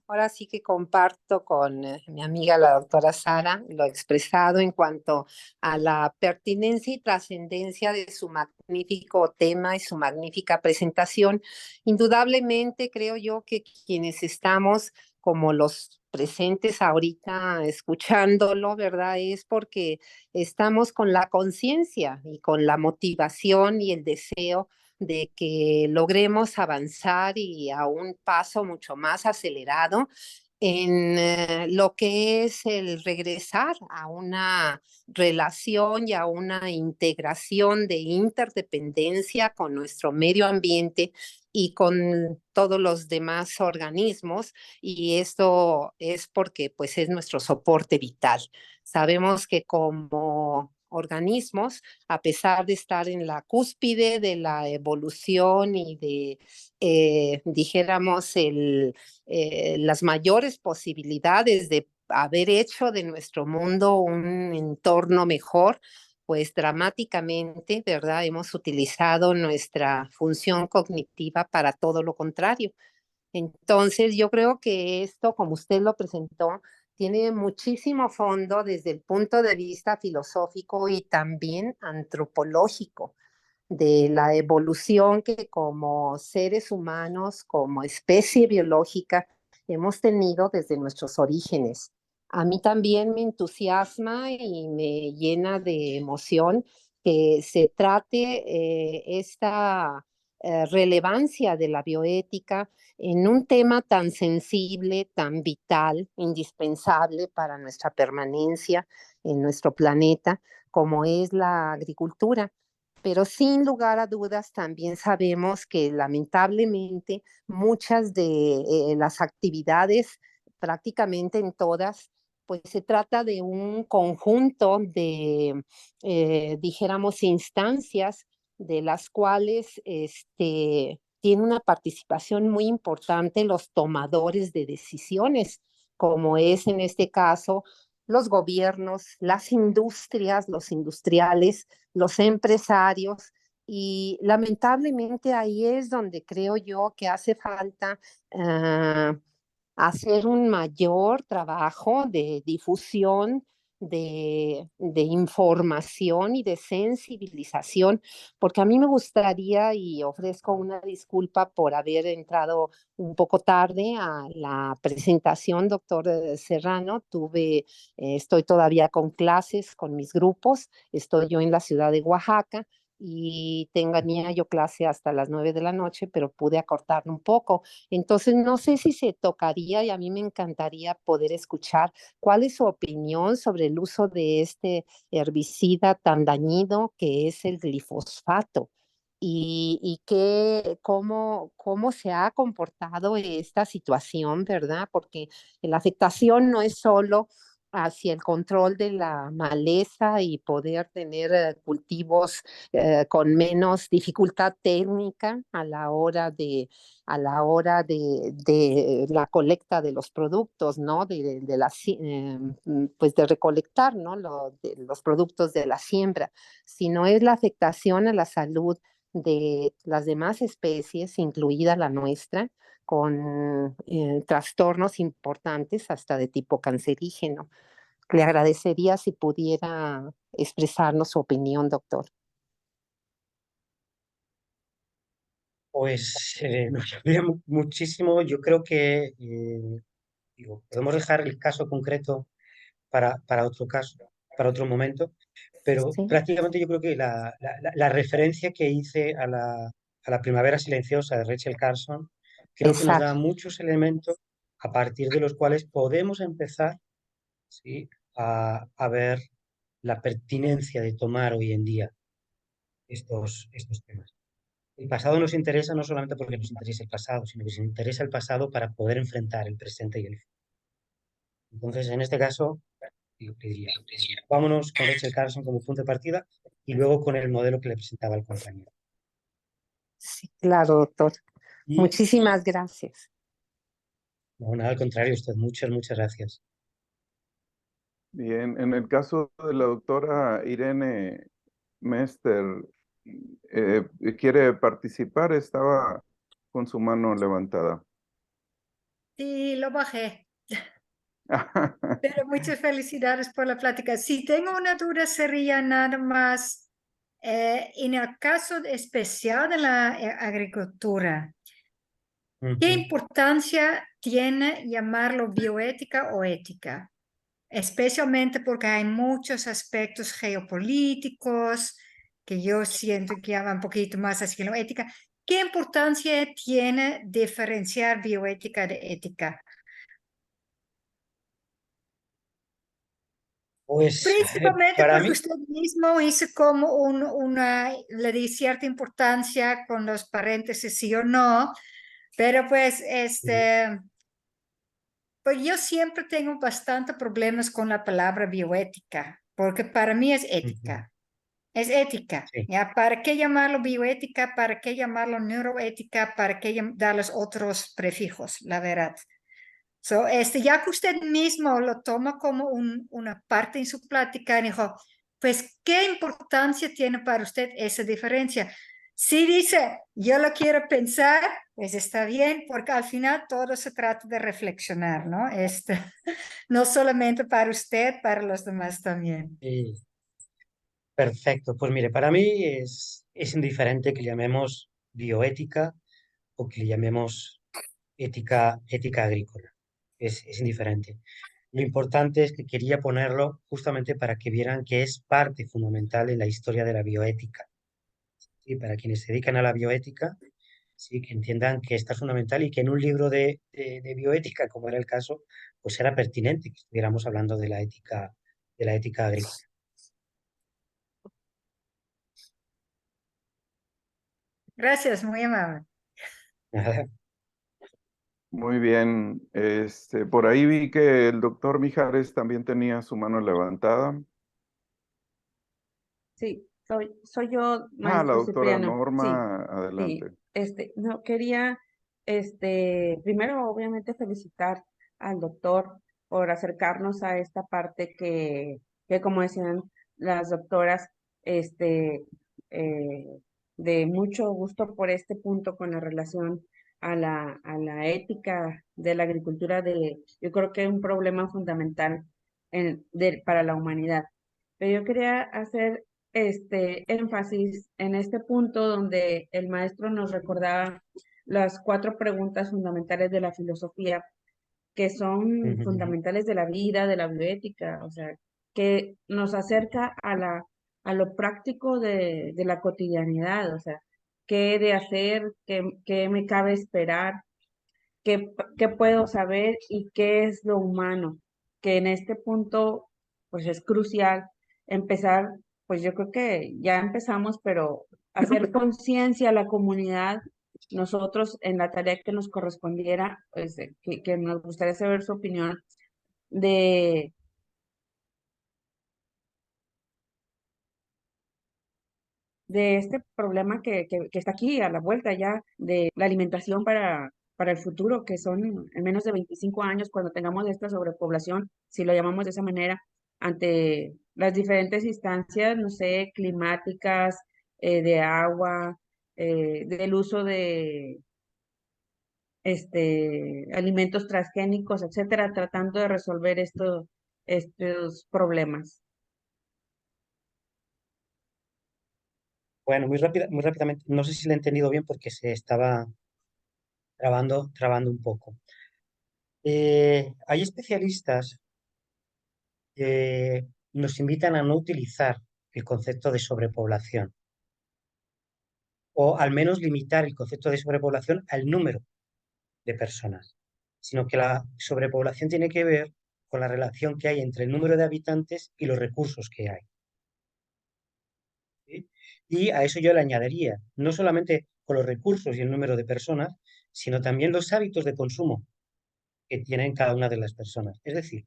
ahora sí que comparto con mi amiga la doctora Sara lo expresado en cuanto a la pertinencia y trascendencia de su magnífico tema y su magnífica presentación. Indudablemente creo yo que quienes estamos como los presentes ahorita escuchándolo, ¿verdad? Es porque estamos con la conciencia y con la motivación y el deseo de que logremos avanzar y a un paso mucho más acelerado en lo que es el regresar a una relación y a una integración de interdependencia con nuestro medio ambiente y con todos los demás organismos, y esto es porque pues es nuestro soporte vital. Sabemos que como organismos, a pesar de estar en la cúspide de la evolución y de, dijéramos, las mayores posibilidades de haber hecho de nuestro mundo un entorno mejor, pues dramáticamente, ¿verdad? Hemos utilizado nuestra función cognitiva para todo lo contrario. Entonces, yo creo que esto, como usted lo presentó, tiene muchísimo fondo desde el punto de vista filosófico y también antropológico de la evolución que como seres humanos, como especie biológica, hemos tenido desde nuestros orígenes. A mí también me entusiasma y me llena de emoción que se trate esta relevancia de la bioética en un tema tan sensible, tan vital, indispensable para nuestra permanencia en nuestro planeta, como es la agricultura. Pero sin lugar a dudas también sabemos que lamentablemente muchas de las actividades, prácticamente en todas, pues se trata de un conjunto de, dijéramos, instancias de las cuales tiene una participación muy importante los tomadores de decisiones, como es en este caso los gobiernos, las industrias, los industriales, los empresarios, y lamentablemente ahí es donde creo yo que hace falta hacer un mayor trabajo de difusión, de información y de sensibilización, porque a mí me gustaría, y ofrezco una disculpa por haber entrado un poco tarde a la presentación, doctor Serrano. Estoy todavía con clases con mis grupos, estoy yo en la ciudad de Oaxaca y tenía yo clase hasta las 9 de la noche, pero pude acortarlo un poco. Entonces, no sé si se tocaría, y a mí me encantaría poder escuchar cuál es su opinión sobre el uso de este herbicida tan dañino que es el glifosfato. Cómo se ha comportado esta situación, ¿verdad? Porque la afectación no es solo hacia el control de la maleza y poder tener cultivos con menos dificultad técnica a la hora de la colecta de los productos, ¿no? Pues de recolectar, ¿no? Los productos de la siembra, sino es la afectación a la salud de las demás especies, incluida la nuestra, con trastornos importantes hasta de tipo cancerígeno. Le agradecería si pudiera expresarnos su opinión, doctor. Pues nos ayudaría muchísimo. Yo creo que podemos dejar el caso concreto para otro caso, para otro momento, pero Sí, prácticamente yo creo que la referencia que hice a la primavera silenciosa de Rachel Carson, creo que nos da exacto. muchos elementos a partir de los cuales podemos empezar, ¿sí?, a ver la pertinencia de tomar hoy en día estos temas. El pasado nos interesa no solamente porque nos interesa el pasado, sino que nos interesa el pasado para poder enfrentar el presente y el futuro. Entonces, en este caso, yo te diría, vámonos con Rachel Carson como punto de partida y luego con el modelo que le presentaba el compañero. Sí, claro, doctor. Y, Muchísimas gracias. no, nada, al contrario, usted, muchas gracias. Bien, en el caso de la doctora Irene Mester, ¿quiere participar? Estaba con su mano levantada. Sí, lo bajé. Pero muchas felicidades por la plática. Si tengo una duda, sería nada más en el caso especial de la agricultura. ¿Qué importancia tiene llamarlo bioética o ética? Especialmente porque hay muchos aspectos geopolíticos que yo siento que llaman un poquito más hacia la ética. ¿Qué importancia tiene diferenciar bioética de ética? Pues Principalmente para porque mí, usted mismo hizo como le di cierta importancia con los paréntesis, sí o no, pero pues pues yo siempre tengo bastante problemas con la palabra bioética, porque para mí es ética. Es ética, sí. ¿ya? ¿Para qué llamarlo bioética? ¿Para qué llamarlo neuroética? ¿Para qué darles otros prefijos? La verdad. So, ya que usted mismo lo toma como una parte en su plática, dijo, pues, ¿qué importancia tiene para usted esa diferencia? Si dice, yo lo quiero pensar, pues está bien, porque al final todo se trata de reflexionar, ¿no? No solamente para usted, para los demás también. Sí, perfecto. Pues mire, para mí es indiferente que le llamemos bioética o que le llamemos ética agrícola. Es indiferente. Lo importante es que quería ponerlo justamente para que vieran que es parte fundamental en la historia de la bioética. ¿Sí? Para quienes se dedican a la bioética, sí, que entiendan que esta es fundamental y que en un libro de bioética, como era el caso, pues era pertinente que estuviéramos hablando de la ética agrícola. Gracias, muy amable. Muy bien. Por ahí vi que el doctor Mijares también tenía su mano levantada. Sí, soy yo, La maestro doctora Cipriano. Sí, Norma, sí. adelante. No quería, primero obviamente felicitar al doctor por acercarnos a esta parte que como decían las doctoras, este, eh, de mucho gusto por este punto con la relación a la ética de la agricultura yo creo que es un problema fundamental para la humanidad. Pero yo quería hacer énfasis en este punto donde el maestro nos recordaba las 4 preguntas fundamentales de la filosofía, que son fundamentales de la vida, de la bioética, o sea, que nos acerca a lo práctico de la cotidianidad, o sea, qué he de hacer, qué me cabe esperar, qué puedo saber y qué es lo humano, que en este punto pues es crucial empezar, pues yo creo que ya empezamos, pero hacer conciencia a la comunidad, nosotros en la tarea que nos correspondiera, pues que nos gustaría saber su opinión de este problema que está aquí a la vuelta ya de la alimentación para el futuro, que son en menos de 25 años cuando tengamos esta sobrepoblación, si lo llamamos de esa manera, ante las diferentes instancias, no sé, climáticas, de agua, del uso de alimentos transgénicos, etcétera, tratando de resolver estos problemas. Bueno, muy rápidamente, no sé si lo he entendido bien porque se estaba trabando un poco. Hay especialistas que nos invitan a no utilizar el concepto de sobrepoblación, o al menos limitar el concepto de sobrepoblación al número de personas, sino que la sobrepoblación tiene que ver con la relación que hay entre el número de habitantes y los recursos que hay. ¿Sí? Y a eso yo le añadiría, no solamente con los recursos y el número de personas, sino también los hábitos de consumo que tienen cada una de las personas. Es decir,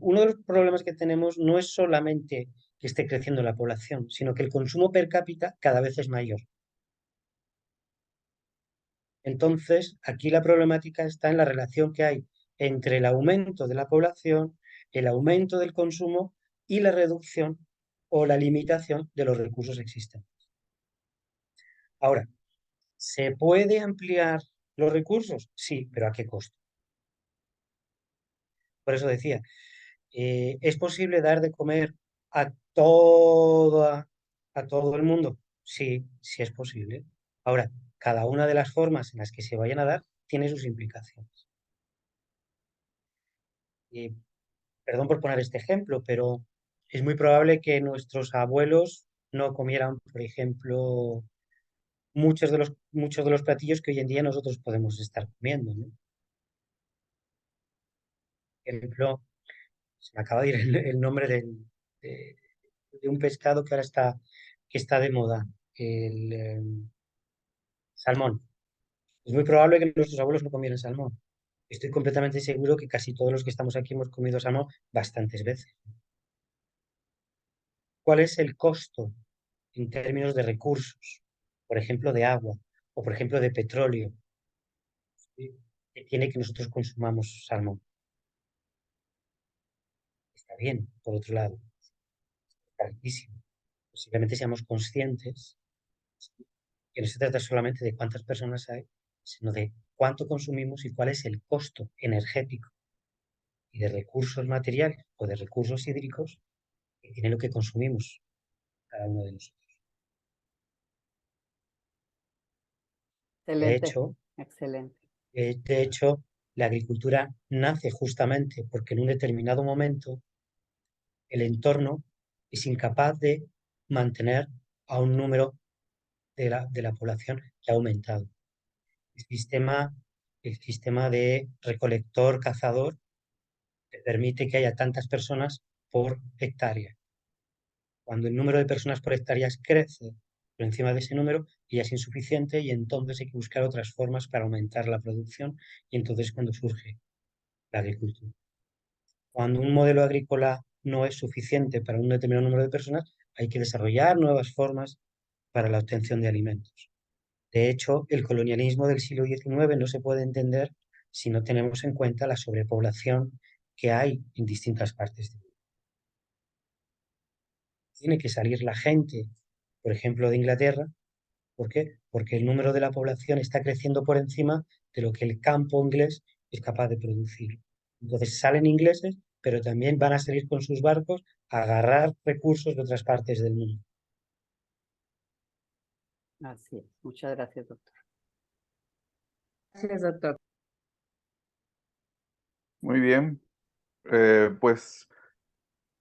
uno de los problemas que tenemos no es solamente que esté creciendo la población, sino que el consumo per cápita cada vez es mayor. Entonces, aquí la problemática está en la relación que hay entre el aumento de la población, el aumento del consumo y la reducción o la limitación de los recursos existentes. Ahora, ¿se puede ampliar los recursos? Sí, pero ¿a qué costo? Por eso decía, ¿es posible dar de comer a a todo el mundo? Sí, sí es posible. Ahora, cada una de las formas en las que se vayan a dar tiene sus implicaciones. Y, perdón por poner este ejemplo, pero es muy probable que nuestros abuelos no comieran, por ejemplo, muchos de los platillos que hoy en día nosotros podemos estar comiendo, ¿no? Por ejemplo, Se me acaba de ir el nombre de, de un pescado que ahora está de moda, el salmón. Es muy probable que nuestros abuelos no comieran salmón. Estoy completamente seguro que casi todos los que estamos aquí hemos comido salmón bastantes veces. ¿Cuál es el costo en términos de recursos? Por ejemplo, de agua o por ejemplo de petróleo, ¿sí? Que tiene que nosotros consumamos salmón. Está bien, por otro lado, está altísimo. Posiblemente seamos conscientes, ¿sí? Que no se trata solamente de cuántas personas hay, sino de cuánto consumimos y cuál es el costo energético y de recursos materiales o de recursos hídricos que tiene lo que consumimos cada uno de nosotros. De Excelente, hecho, excelente. de hecho, la agricultura nace justamente porque en un determinado momento el entorno es incapaz de mantener a un número de la población que ha aumentado. El sistema de recolector-cazador permite que haya tantas personas por hectárea. Cuando el número de personas por hectáreas crece por encima de ese número, ya es insuficiente y entonces hay que buscar otras formas para aumentar la producción y entonces cuando surge la agricultura. Cuando un modelo agrícola no es suficiente para un determinado número de personas, hay que desarrollar nuevas formas para la obtención de alimentos. De hecho, el colonialismo del siglo XIX no se puede entender si no tenemos en cuenta la sobrepoblación que hay en distintas partes del mundo. Tiene que salir la gente, por ejemplo, de Inglaterra. ¿Por qué? Porque el número de la población está creciendo por encima de lo que el campo inglés es capaz de producir. Entonces salen ingleses, pero también van a salir con sus barcos a agarrar recursos de otras partes del mundo. Así es. Muchas gracias, doctor. Gracias, doctor. Muy bien. Pues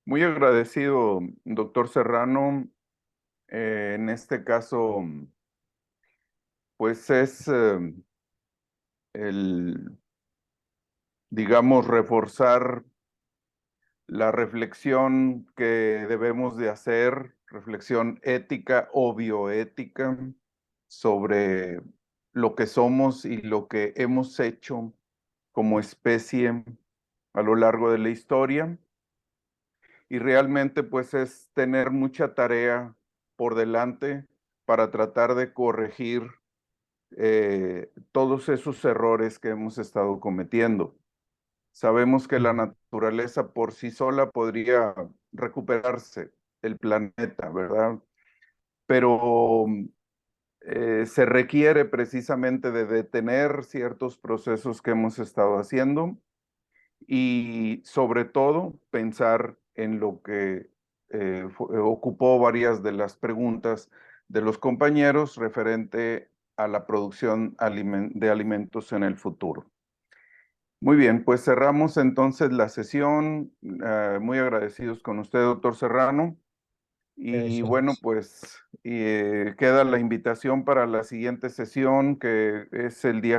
muy agradecido, doctor Serrano. En este caso, pues es digamos, reforzar la reflexión que debemos de hacer, reflexión ética o bioética sobre lo que somos y lo que hemos hecho como especie a lo largo de la historia. Y realmente pues es tener mucha tarea por delante para tratar de corregir todos esos errores que hemos estado cometiendo. Sabemos que la naturaleza por sí sola podría recuperarse, el planeta, ¿verdad? Pero se requiere precisamente de detener ciertos procesos que hemos estado haciendo y sobre todo pensar en lo que ocupó varias de las preguntas de los compañeros referente a la producción de alimentos en el futuro. Muy bien, pues cerramos entonces la sesión. Muy agradecidos con usted, doctor Serrano. Y Eso bueno, es. pues queda la invitación para la siguiente sesión, que es el día